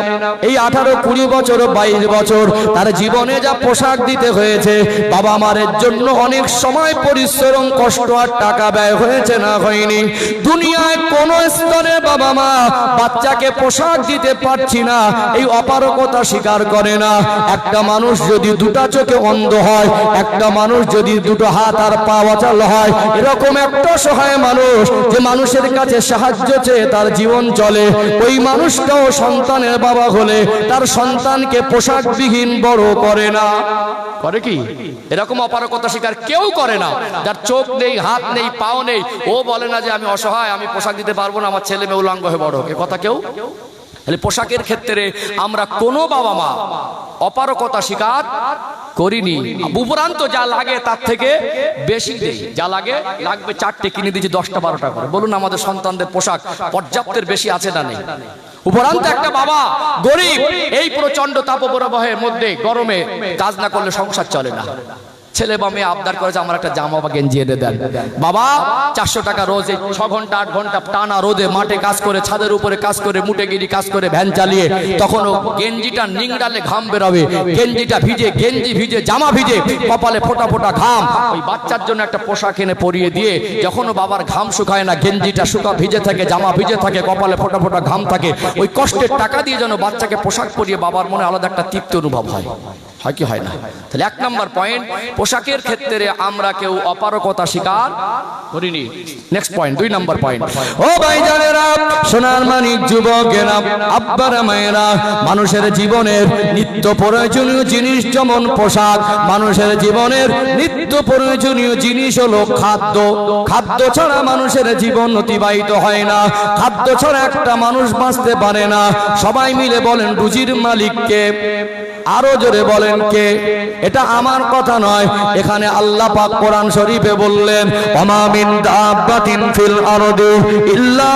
এই 18, 20 বছর, 22 বছর তার জীবনে যা পোশাক দিতে হয়েছে, বাবা মায়ের জন্য অনেক সময় পরিশ্রম, কষ্ট আর টাকা ব্যয় হয়েছে না হয়নি? দুনিয়ায় কোন স্তরে বাবা মা বাচ্চাকে পোশাক দিতে পারছি না এই অপারগতা স্বীকার করে না। একটা মানুষ যদি দুটা চোখে অন্ধ হয়, একটা মানুষ যদি দুটো হাত আর পা অচল হয়, এরকম একটা সহায় মানুষ যে মানুষের কাছে সাহায্য চেয়ে তার জীবন চলে, ওই মানুষটাও সন্তানের বাবা হলে তার সন্তানকে পোশাকবিহীন বড় করে না। করে কি? এরকম অপারগতা স্বীকার কেউ করে না। যার চোখ নেই, হাত নেই, পাও নেই, ও বলে না যে আমি অসহায়, আমি পোশাক দিতে পারবো না, আমার ছেলে মেয়ে উলঙ্গ হয়ে বড় হোক, এ কথা কেউ। তাহলে পোশাকের ক্ষেত্রে আমরা কোনো বাবা মা অপারগতা স্বীকার করিনি। উপরান্ত যা লাগে তার থেকে বেশি দেই, যা লাগে লাগবে 4টে কিনে দিয়েছি 10টা 12টা করে। বলুন আমাদের সন্তানদের পোশাক পর্যাপ্তের বেশি আছে না নেই? উপরান্ত একটা বাবা গরিব, এই প্রচন্ড তাপপ্রবাহের মধ্যে গরমে কাজ না করলে সংসার চলে না। ছেলে বা মেয়ে আবদার করেছে আমার একটা জামা বা গেঞ্জি এনে দেন। বাবা 400 টাকা রোজ, 6 ঘন্টা 8 ঘন্টা টানা রোদে মাঠে কাজ করে, ছাদের উপরে কাজ করে, মুটেগিরি কাজ করে, ভ্যান চালিয়ে, তখনও গেঞ্জিটা নিংড়ালে ঘাম বেরোবে, গেঞ্জিটা ভিজে, গেঞ্জি ভিজে, জামা ভিজে, কপালে ফোটা ফোটা ঘাম। ওই বাচ্চার জন্য একটা পোশাক এনে পরিয়ে দিয়ে, যখনও বাবার ঘাম শুকায় না, গেঞ্জিটা শুকা ভিজে থাকে, জামা ভিজে থাকে, কপালে ফোটা ফোটা ঘাম থাকে, ওই কষ্টের টাকা দিয়ে যেন বাচ্চাকে পোশাক পরিয়ে বাবার মনে আলাদা একটা তৃপ্তি অনুভব হয়। হয় কি হয় না? তাহলে 1 নম্বর পয়েন্ট, পোশাকের ক্ষেত্রে আমরা কেউ অপারগতা স্বীকার করিনি। নেক্সট পয়েন্ট, 2 নম্বর পয়েন্ট। ও ভাইজানেরা, সোনার মানিক যুবকেরা, আব্বারা মায়েরা, মানুষের জীবনের নিত্য প্রয়োজনীয় জিনিস যেমন পোশাক, মানুষের জীবনের নিত্য প্রয়োজনীয় জিনিস হলো খাদ্য। খাদ্য ছাড়া মানুষের জীবন অতিবাহিত হয় না। খাদ্য ছাড়া একটা মানুষ বাঁচতে পারে না। সবাই মিলে বলেন রুজির মালিককে। আরো জোরে বলেন কে? এটা আমার কথা নয়, এখানে আল্লাহ পাক কোরআন শরীফে বললেন, ওমা মিন দাব্বাতিন ফিল আরদি ইল্লা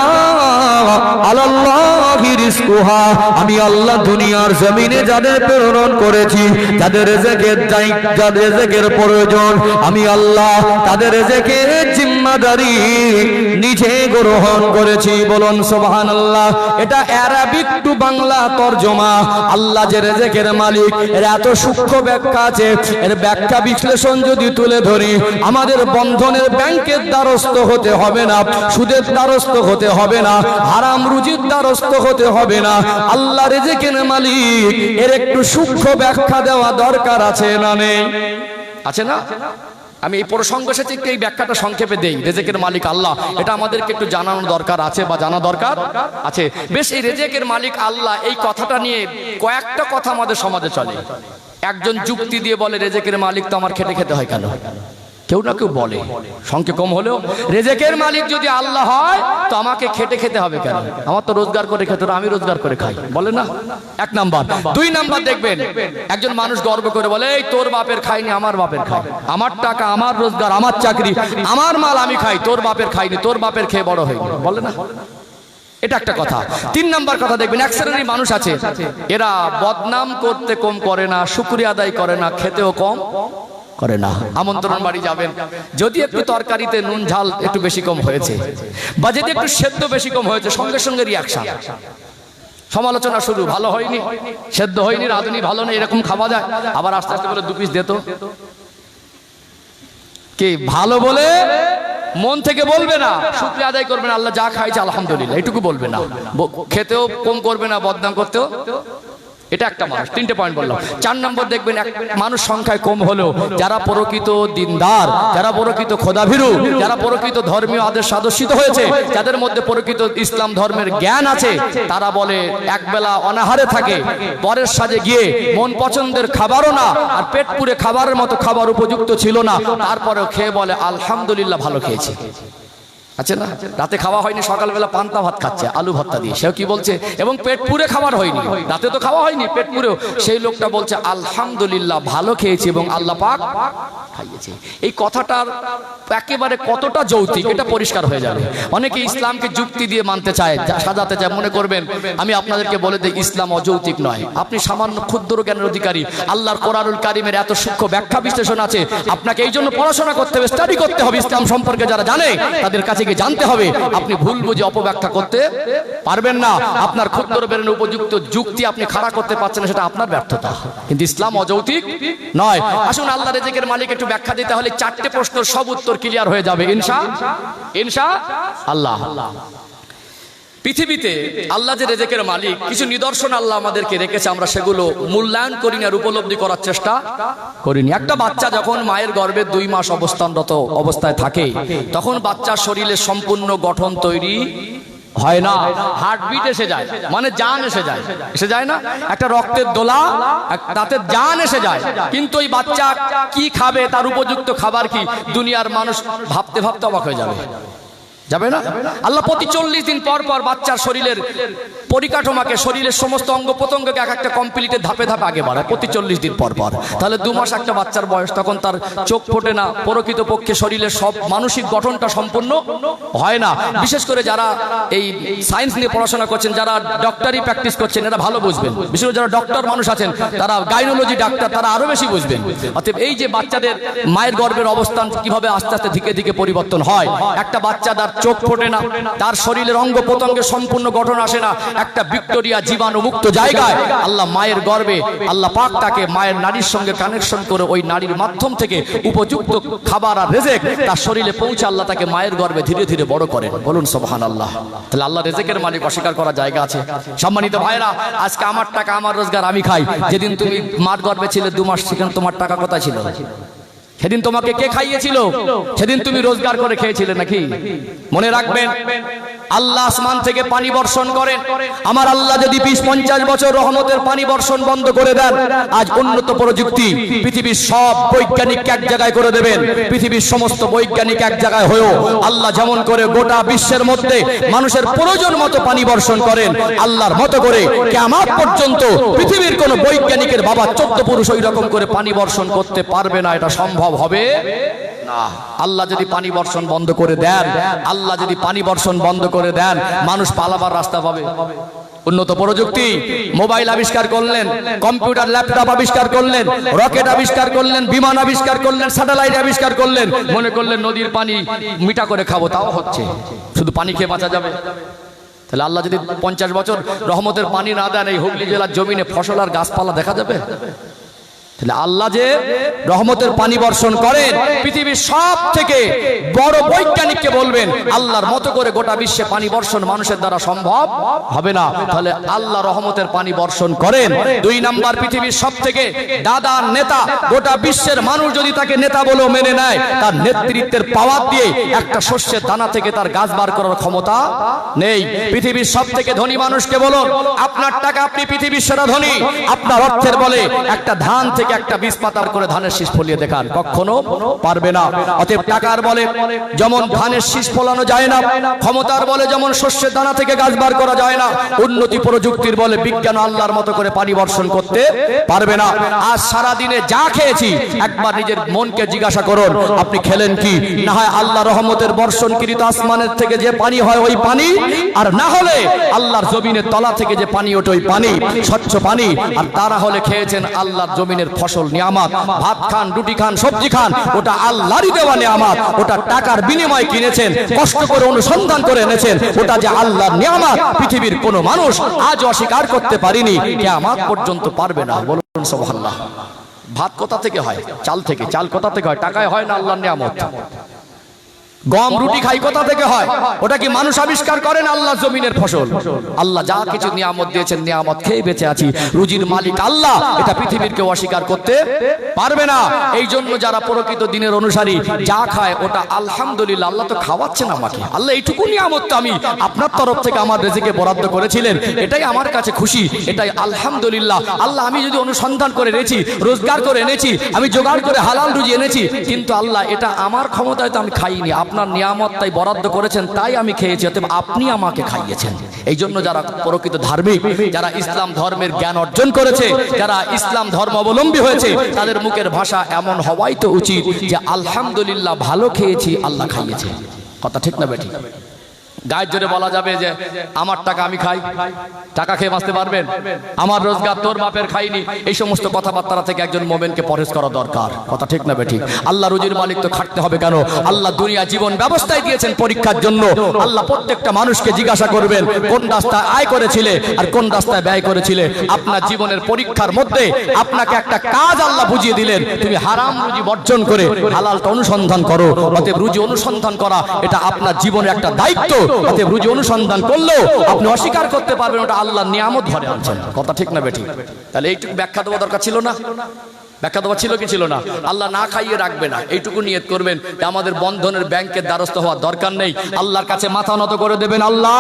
আলাল্লাহি রিজকুহা। আমি আল্লাহ দুনিয়ার জমিনে যাদের প্রেরণ করেছি, যাদের রিজকের প্রয়োজন, আমি আল্লাহ তাদের রিজকের জিম্মাদারি নিজে গ্রহণ করেছি। বলুন সুবহানাল্লাহ। এটা আরবিক টু বাংলা তরজমা। আল্লাহ যে রিজকের মালিক, এর এত সূক্ষ্ম ব্যাখ্যা আছে। এর ব্যাখ্যা বিশ্লেষণ যদি তুলে ধরি, আমাদের বন্ধনের ব্যাংকের দ্বারস্থ হতে হবে না, সুদের দ্বারস্থ হতে হবে না, হারাম রুজির দ্বারস্থ হতে হবে না। আল্লাহ রিজকের মালিক, এর একটু সূক্ষ্ম ব্যাখ্যা দেওয়া দরকার আছে না নেই? আছে না? আমি এই প্রসঙ্গ এসেছি, একটু এই ব্যাখ্যাটা সংক্ষেপে দেই। রিজকের মালিক আল্লাহ, এটা আমাদেরকে একটু জানানো দরকার আছে বা জানা দরকার আছে। বেশ, এই রিজকের মালিক আল্লাহ, এই কথাটা নিয়ে কয়েকটা কথা আমাদের সমাজে চলে। একজন যুক্তি দিয়ে বলে রিজকের মালিক তো আমার খেটে খেতে হয় কেন? কেউ না কেউ বলে, সংখ্যা কম হলেও, রিজকের মালিক যদি আল্লাহ হয় তো আমাকে খেটে খেতে হবে কেন? আমার তো রোজগার করে খেতে, আমি রোজগার করে খাই, বলে না? 1 নাম্বার। 2 নাম্বার দেখবেন, একজন মানুষ গর্ব করে বলে, এই তোর বাপের খাইনি, আমার বাপের খাই, আমার টাকা, আমার রোজগার, আমার চাকরি, আমার মাল আমি খাই, তোর বাপের খাইনি, তোর বাপের খেয়ে বড় হয়নি, বলে না? এটা একটা কথা। 3 নাম্বার কথা দেখবেন, এক শ্রেণীর মানুষ আছে, এরা বদনাম করতে কম করে না, শুকরিয়া আদায় করে না, খেতেও কম করে না। আমন্ত্রণ বাড়ি যাবেন, যদি একটু তরকারিতে নুন ঝাল একটু বেশি কম হয়েছে, বা যদি একটু সেদ্ধ বেশি কম হয়েছে, সঙ্গে সঙ্গে রিয়াকশন, সমালোচনা শুরু, ভালো হয়নি, সেদ্ধ হয়নি, রাঁধুনি ভালো নেই, এরকম খাওয়া যায়? আবার আস্তে আস্তে বলে 2 পিস দে তো। কি ভালো বলে মন থেকে বলবে না, শুকরিয়া আদায় করবে না, আল্লাহ যা খাইছে আলহামদুলিল্লাহ, এটুকু বলবে না, খেতেও কম করবে না, বদনাম করতেও। এটা একটা মানুষ। 3টে পয়েন্ট বললাম। 4 নম্বর দেখবেন, এক মানুষ সংখ্যায় কম হলেও যারা প্রকৃত দিনদার, যারা প্রকৃত খোদাভীরু, যারা প্রকৃত ধর্মীয় আদেশ সাদর্শিত হয়েছে, যাদের মধ্যে প্রকৃত ইসলাম ধর্মের জ্ঞান আছে, তারা বলে একবেলা অনাহারে থাকে, পরের সাজে গিয়ে মন পছন্দের খাবারও না, আর পেট পুরে খাবারের মতো খাবার উপযুক্ত ছিল না, তারপরেও খেয়ে বলে আলহামদুলিল্লাহ ভালো খেয়েছে। আচ্ছা না, রাতে খাওয়া হয়নি, সকালবেলা পান্তা ভাত খাচ্ছে আলু ভর্তা দিয়ে, সেও কি বলছে, এবং পেট পুরে খাবার হয়নি, রাতে তো খাওয়া হয়নি, পেট পুরেও সেই লোকটা বলছে আলহামদুলিল্লাহ ভালো খেয়েছি এবং আল্লাহ পাক খাইয়েছে। এই কথাটার একেবারে কতটা যৌক্তিক এটা পরিষ্কার হয়ে যাবে। অনেকে ইসলামকে যুক্তি দিয়ে মানতে চায়, সাজাতে চায়, মনে করবেন আমি আপনাদেরকে বলে দিই ইসলাম অযৌক্তিক নয়। আপনি সামান্য ক্ষুদ্র জ্ঞানের অধিকারী, আল্লাহর কোরআনুল কারীমের এত সূক্ষ্ম ব্যাখ্যা বিশ্লেষণ আছে, আপনাকে এই জন্য পড়াশোনা করতে হবে, স্টাডি করতে হবে, ইসলাম সম্পর্কে যারা জানে তাদের কাছে গিয়ে জানতে হবে। আপনি ভুল বুঝে অপব্যাখ্যা করতে পারবেন না। আপনার ক্ষুদ্র জ্ঞানের উপযুক্ত যুক্তি আপনি খাড়া করতে পারছেন না, সেটা আপনার ব্যর্থতা, কিন্তু ইসলাম অযৌক্তিক নয়। আসুন আল্লাহ রিজিকের মালিক একটু ব্যাখ্যা দিতে হলে চারটে প্রশ্নের সব উত্তর ক্লিয়ার হয়ে যাবে ইনশাআল্লাহ। পৃথিবীতে আল্লাহ যে রিজিকের মালিক, কিছু নিদর্শন আল্লাহ আমাদেরকে রেখেছে, আমরা সেগুলো মূল্যায়ন করি না, উপলব্ধি করার চেষ্টা করিনি। একটা বাচ্চা যখন মায়ের গর্ভে 2 মাস অবস্থানরত অবস্থায় থাকে, তখন বাচ্চার শরীরে সম্পূর্ণ গঠন তৈরি হয় না, হার্টবিট এসে যায়, মানে জান এসে যায় না, একটা রক্তের দোলা, তাতে জান এসে যায়। কিন্তু ওই বাচ্চা কি খাবে, তার উপযুক্ত খাবার কি, দুনিয়ার মানুষ ভাবতে ভাবতে অবাক হয়ে যাবে না। আল্লাহ প্রতি 40 দিন পর পর বাচ্চার শরীরের পরিকাঠামোকে, শরীরের সমস্ত অঙ্গ প্রত্যঙ্গকে এক একটা কমপ্লিটের ধাপে ধাপে আগে বাড়ায় প্রতি 40 দিন পর পর। তাহলে 2 মাস একটা বাচ্চার বয়স, তখন তার চোখ ফোটে না, প্রকৃতপক্ষে শরীরের সব মানসিক গঠনটা সম্পূর্ণ হয় না। বিশেষ করে যারা এই সায়েন্স নিয়ে পড়াশোনা করছেন, যারা ডক্টরি প্র্যাকটিস করছেন, এরা ভালো বুঝবেন। বিশেষ করে যারা ডক্টর মানুষ আছেন, তারা গাইনোলজি ডাক্তার, তারা আরো বেশি বুঝবেন। অতএব এই যে বাচ্চাদের মায়ের গর্ভের অবস্থান কিভাবে আস্তে আস্তে ধীরে ধীরে পরিবর্তন হয়, একটা বাচ্চা তার চোখ ফোটে না, তার শরীরের অঙ্গ প্রত্যঙ্গের সম্পূর্ণ গঠন আসে না, একটা ভিক্টোরিয়া জীবাণু মুক্ত জায়গায় আল্লাহ মায়ের গর্ভে আল্লাহ পাক তাকে মায়ের নারীর সঙ্গে কানেকশন করে ওই নারীর মাধ্যম থেকে উপযুক্ত খাবার আর রিজিক তার শরীরে পৌঁছে আল্লাহ তাকে মায়ের গর্ভে ধীরে ধীরে বড় করেন। বলুন সুবহানাল্লাহ। তাহলে আল্লাহ রিজিকের মালিক অস্বীকার করার জায়গা আছে? সম্মানিত ভাইরা, আজকে আমার টাকা আমার রোজগার আমি খাই। যেদিন তুমি মার গর্ভে ছিলে 2 মাস, সেখানে তোমার টাকা কোথায় ছিল? সেদিন তোমাকে কে খাইয়েছিল? সেদিন তুমি রোজগার করে খেয়েছিলে নাকি? মনে রাখবেন, আল্লাহ আসমান থেকে পানি বর্ষণ করেন। আমার আল্লাহ যদি 20-50 বছর রহমতের পানি বর্ষণ বন্ধ করে দেন, আজ উন্নত প্রযুক্তি পৃথিবীর সব বৈজ্ঞানিক এক জায়গায় করে দেবেন। পৃথিবীর সমস্ত বৈজ্ঞানিক এক জায়গায় হয়েও আল্লাহ যেমন করে গোটা বিশ্বের মধ্যে মানুষের প্রয়োজন মতো পানি বর্ষণ করেন, আল্লাহর মতো করে কিয়ামত পর্যন্ত পৃথিবীর কোন বৈজ্ঞানিকের বাবা 14 পুরুষ ওই রকম করে পানি বর্ষণ করতে পারবে না, এটা সম্ভব হবে না। আল্লাহ যদি পানি বর্ষণ বন্ধ করে দেন, আল্লাহ যদি পানি বর্ষণ বন্ধ করে দেন, মানুষ পালাবার রাস্তা পাবে। উন্নত প্রযুক্তি, মোবাইল আবিষ্কার করলেন, কম্পিউটার ল্যাপটপ আবিষ্কার করলেন, রকেট আবিষ্কার করলেন, বিমান আবিষ্কার করলেন, স্যাটেলাইট আবিষ্কার করলেন, মনে করলেন নদীর পানি মিঠা করে খাবো, তাও হচ্ছে। শুধু পানি খেয়ে বাঁচা যাবে? তাহলে আল্লাহ যদি 50 বছর রহমতের পানি না দেন, এই হুগলি জেলার জমিনে ফসল আর গাছপালা দেখা যাবে? তাহলে আল্লাহ যে রহমতের পানি বর্ষণ করেন, পৃথিবীর সব থেকে বড় বৈজ্ঞানিককে বলবেন আল্লাহর মতো করে গোটা বিশ্বে পানি বর্ষণ মানুষের দ্বারা সম্ভব হবে না। তাহলে আল্লাহ রহমতের পানি বর্ষণ করেন। 2 নাম্বার, পৃথিবীর সব থেকে দাদা নেতা, গোটা বিশ্বের মানুষ যদি তাকে নেতা বলেও মেনে নেয়, তার নেতৃত্বের পাওয়ার দিয়ে একটা শস্যের দানা থেকে তার গাছ বার করার ক্ষমতা নেই। পৃথিবীর সব থেকে ধনী মানুষকে বলুন, আপনার টাকা, আপনি পৃথিবীর সেরা ধনী, আপনার অর্থের বলে একটা ধান থেকে একটা বীজ পাতার করে ধানের শীষ ফলিয়ে দেখান, কখনো পারবে না। অতএব টাকার বলে যেমন ধানের শীষ ফলানো যায় না, ক্ষমতার বলে যেমন শস্যের দানা থেকে গাছ বার করা যায় না, উন্নতি প্রযুক্তির বলে বিজ্ঞান আল্লাহর মতো করে পানি বর্ষণ করতে পারবে না। আজ সারা দিনে যা খেয়েছি, একবার নিজের মনকে জিজ্ঞাসা করুন, আপনি খেলেন কি? না হয় আল্লাহ রহমতের বর্ষণকৃত আসমানের থেকে যে পানি হয় ওই পানি, আর না হলে আল্লাহর জমিনের তলা থেকে যে পানি ওঠে ওই পানি, স্বচ্ছ পানি। আর তারা হলে খেয়েছেন আল্লাহর জমিনের ফসল, নিয়ামত। ভাত খান, রুটি খান, সবজি খান, ওটা আল্লাহরই দেওয়া নিয়ামত। ওটা টাকার বিনিময়ে কিনেছেন, কষ্ট করে অনুসন্ধান করে এনেছেন, ওটা যে আল্লাহর নিয়ামত। পৃথিবীর কোনো মানুষ আজ অস্বীকার করতে পারেনি, কিয়ামত পর্যন্ত পারবে না। বলুন সুবহানাল্লাহ। ভাত কোথা থেকে হয়? চাল থেকে। চাল কোথা থেকে হয়? টাকায় হয় না, আল্লাহর নিয়ামত। গম, রুটি খাই কোথা থেকে হয়? ওটা কি মানুষ আবিষ্কার করেন? আল্লাহ জমিনের ফসল। আল্লাহ যা কিছু নিয়ামত দিয়েছেন, নিয়ামত খেয়ে বেঁচে আছি। রুজির মালিক আল্লাহ, এটা পৃথিবীর কেউ অস্বীকার করতে পারবে না। এই জন্য যারা প্রকৃত দিনের অনুসারী, যা খায় ওটা আলহামদুলিল্লাহ, আল্লাহ তো খাওয়াচ্ছেন আমাকে, আল্লাহ এইটুকু নিয়ামত তো আমি আপনার তরফ থেকে আমার রিজিকে বরাদ্দ করেছিলেন, এটাই আমার কাছে খুশি, এটাই আলহামদুলিল্লাহ। আল্লাহ আমি যদি অনুসন্ধান করে এনেছি, রোজগার করে এনেছি, আমি জোগাড় করে হালাল রুজি এনেছি, কিন্তু আল্লাহ এটা আমার ক্ষমতায় তো আমি খাইনি, আপনার নিয়ামত তাই বরাদ্দ করেছেন, তাই আমি খেয়েছি, অতএব আপনি আমাকে খাইয়েছেন। এই জন্য যারা প্রকৃত ধার্মিক, যারা ইসলাম ধর্মের জ্ঞান অর্জন করেছে, যারা ইসলাম ধর্ম অবলম্বী হয়েছে, তাদের মুখের ভাষা এমন হওয়াই তো উচিত যে আলহামদুলিল্লাহ ভালো খেয়েছি, আল্লাহ খাইয়েছে। কথা ঠিক না বেঠিক? গায়ের জোরে বলা যাবে যে আমার টাকা আমি খাই, টাকা খেয়ে বাঁচতে পারবেন, আমার রোজগার তোর বাপের খাইনি, এই সমস্ত কথাবার্তা থেকে একজন মোমেনকে পরহেজ করা দরকার। কথা ঠিক না বেঠিক? আল্লাহ রুজির মালিক তো খাটতে হবে কেন? আল্লাহ দুনিয়া জীবন ব্যবস্থায় দিয়েছেন পরীক্ষার জন্য। আল্লাহ প্রত্যেকটা মানুষকে জিজ্ঞাসা করবেন কোন রাস্তায় আয় করেছিলে আর কোন রাস্তায় ব্যয় করেছিলে। আপনার জীবনের পরীক্ষার মধ্যে আপনাকে একটা কাজ আল্লাহ বুঝিয়ে দিলেন, তুমি হারাম রুজি বর্জন করে হালালটা অনুসন্ধান করো। অতএব রুজি অনুসন্ধান করা এটা আপনার জীবনের একটা দায়িত্ব। অতএব রুজি অনুসন্ধান করলেও আপনি অস্বীকার করতে পারবেন ওটা আল্লাহর নিয়ামত ধরে আনছেন। কথা ঠিক না বেঠিক? তাহলে এইটুকু ব্যাখ্যা দেওয়া দরকার ছিল না? ব্যাখ্যা দেওয়া ছিল কি ছিল না? আল্লাহ না খাইয়ে রাখবে না, এইটুকু নিয়ত করবেন যে আমাদের বন্ধনের ব্যাংকের দ্বারস্থ হওয়ার দরকার নেই। আল্লাহর কাছে মাথা নত করে দেবেন, আল্লাহ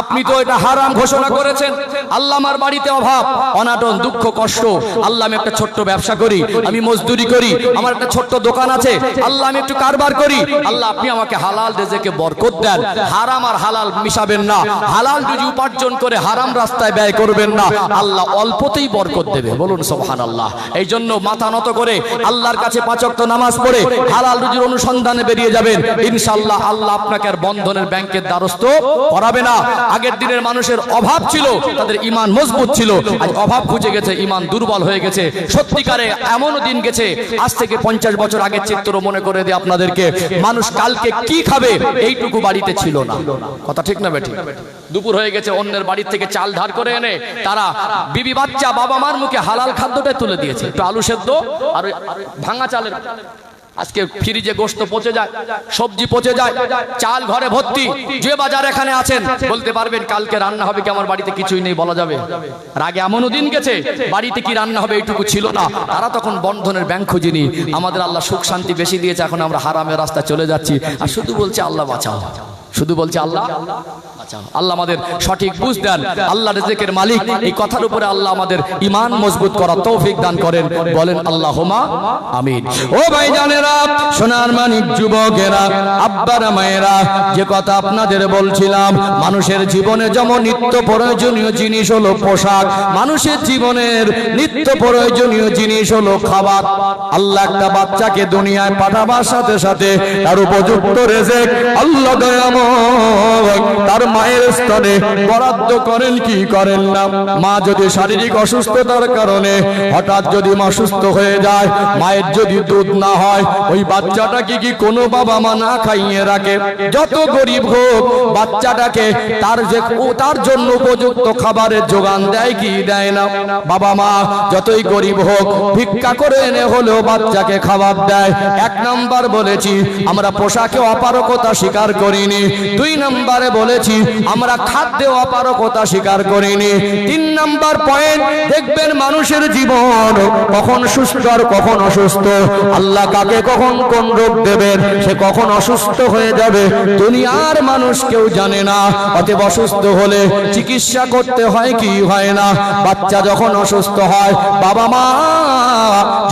আপনি তো এটা হারাম ঘোষণা করেছেন, আল্লাহ আমার বাড়িতে অভাব অনাটন দুঃখ কষ্ট, আল্লাহ আমি একটা ছোট্ট ব্যবসা করি, আমি মজদুরি করি, আমার একটা ছোট্ট দোকান আছে, আল্লাহ আমি একটু কারবার করি, আল্লাহ আপনি আমাকে হালাল রিজিকে বরকত দেন, হারাম আর হালাল মিশাবেন না, হালাল রুজি উপার্জন করে হারাম রাস্তায় ব্যয় করবেন না, আল্লাহ অল্পতেই বরকত দেবে। বলুন সুবহানাল্লাহ। এই জন্য মাথা নত করে আল্লাহর কাছে 5 ওয়াক্ত নামাজ পড়ে হালাল রুজির অনুসন্ধানে বেরিয়ে যাবেন, ইনশাআল্লাহ আল্লাহ আপনাকে আর বন্ধনের ব্যাংকের দ্বারস্থ করাবে না। আগের দিনের মানুষের অভাব ছিল, তাদের ঈমান মজবুত ছিল, আজ অভাব খুঁজে গেছে, ঈমান দুর্বল হয়ে গেছে। সত্যিকারে এমনও দিন গেছে, আজ থেকে 50 বছর আগের চিত্র মনে করে দিই আপনাদেরকে, মানুষ কালকে কি খাবে এইটুকু বাড়িতে ছিল না। কথা ঠিক না বেঠিক? দুপুর হয়ে গেছে, অন্যের বাড়ি থেকে চাল ধার করে এনে তারা বিবি বাচ্চা বাবা মার মুখে হালাল খাদ্যটা তুলে দিয়েছে, একটু আলু সেদ্ধ আর ভাঙা চালের। আজকে ফ্রিজে গোশত পচে যায়, সবজি পচে যায়, চাল ঘরে ভর্তি। যে বাজার এখানে আছেন বলতে পারবেন কালকে রান্না হবে কি? আমার বাড়িতে কিছুই নেই বলা যাবে। আর আগে এমনও দিন গেছে বাড়িতে কি রান্না হবে এইটুকু ছিল না, তারা তখন বন্ধনের ব্যাংক খুঁজিনি। আমাদের আল্লাহ সুখ শান্তি বেশি দিয়েছে, এখন আমরা হারামের রাস্তায় চলে যাচ্ছি আর শুধু বলছে আল্লাহ বাঁচাও, শুধু বলছে আল্লাহ বাঁচাও। আল্লাহ আমাদের সঠিক বুঝ দেন, আল্লাহ রিজিকের মালিক। এই কথার উপরে আল্লাহ আমাদের ঈমান মজবুত করার তৌফিক দান করেন, বলেন আল্লাহুম্মা আমিন। ও ভাইজানেরা, সোনার মানিক যুবকেরা, আব্বারা মায়েরা, যে কথা আপনাদের বলছিলাম, মানুষের জীবনে যেমন নিত্য প্রয়োজনীয় জিনিস হলো পোশাক, মানুষের জীবনের নিত্য প্রয়োজনীয় জিনিস হলো খাবার। আল্লাহ একটা বাচ্চাকে দুনিয়ায় পাঠাবার সাথে সাথে তার উপযুক্ত রিজিক আল্লাহ দয়াময় তার মায়ের স্তনে বরাদ্দ করেন কি করেন না? মা যদি শারীরিক অসুস্থতার কারণে হঠাৎ যদি মা সুস্থ হয়ে যায়, মায়ের যদি দুধ না হয়, ওই বাচ্চাটাকে কি কোনো বাবা মা না খাইয়ে রাখে? যত গরিব হোক, বাচ্চাটাকে তার জন্য উপযুক্ত খাবারের যোগান দেয় কি দেয় না? বাবা মা যতই গরিব হোক, ভিক্ষা করে এনে হলেও বাচ্চাকে খাবার দেয়। 1 নাম্বার বলেছি আমরা পোশাকে অপারগতা স্বীকার করিনি। 2 নম্বরে বলেছি আমরা খাদ্যে অপারগতা স্বীকার করিনি। 3 নাম্বার পয়েন্ট, দেখবেন মানুষের জীবন কখন সুস্থ আর কখন অসুস্থ, আল্লাহ কাকে কখন কোন রোগ দেবেন, সে কখন অসুস্থ হয়ে যাবে দুনিয়ার মানুষ কেউ জানে না। অতএব অসুস্থ হলে চিকিৎসা করতে হয় কি হয় না? বাচ্চা যখন অসুস্থ হয়, বাবা মা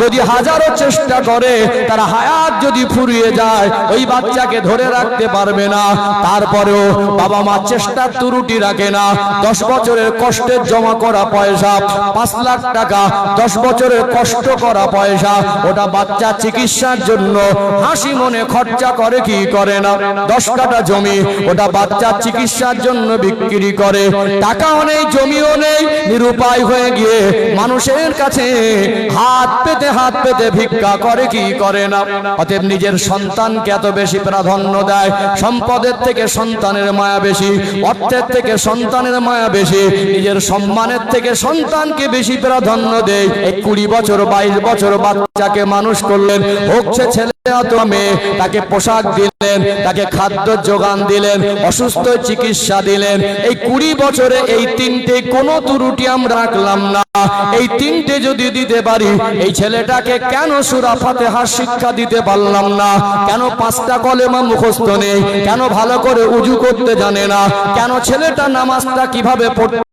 যদি হাজারো চেষ্টা করে, তারা হায়াত যদি ফুরিয়ে যায়, ওই বাচ্চাকে ধরে রাখতে পারবে না। তারপরেও বাবা মা চেষ্টার ত্রুটি রাখে না। 10 বছরের কষ্টের জমা করা পয়সা, 5 লাখ টাকা 10 বছরের কষ্ট করা পয়সা, ওটা বাচ্চা চিকিৎসার জন্য হাসি মনে খরচা করে কি করে না? 10 কাঠা জমি ওটা বাচ্চা চিকিৎসার জন্য বিক্রি করে। টাকাও নেই, জমিও নেই, নিরুপায় হয়ে গিয়ে মানুষের কাছে হাত পেতে ভিক্ষা করে কি করে না? অতএব নিজের সন্তানকে এত বেশি প্রাধান্য দেয়, সম্পদের থেকে সন্তানের মায়া বেশি, অর্থের থেকে সন্তানের মায়া বেশি, নিজের সম্মানের থেকে সন্তানকে বেশি প্রাধান্য দেয়। এই 20 বছর 22 বছর বাচ্চাকে মানুষ করলেন, হোক সে ছেলে অথবা মেয়ে, তাকে পোশাক দিলেন, তাকে খাদ্য যোগান দিলেন, অসুস্থ চিকিৎসা দিলেন। এই 20 বছরে এই 3টে কোনো ত্রুটি আমরা রাখলাম না। এই 3টে যদি দিতে পারি, এই ছেলেটাকে কেন সূরা ফাতিহা শিক্ষা দিতে পারলাম না? কেন 5টা কলেমা মুখস্থ নেই? কেন ভালো করে উজু করতে জানে না? কেন ছেলেটা নামাজটা কিভাবে পড়তে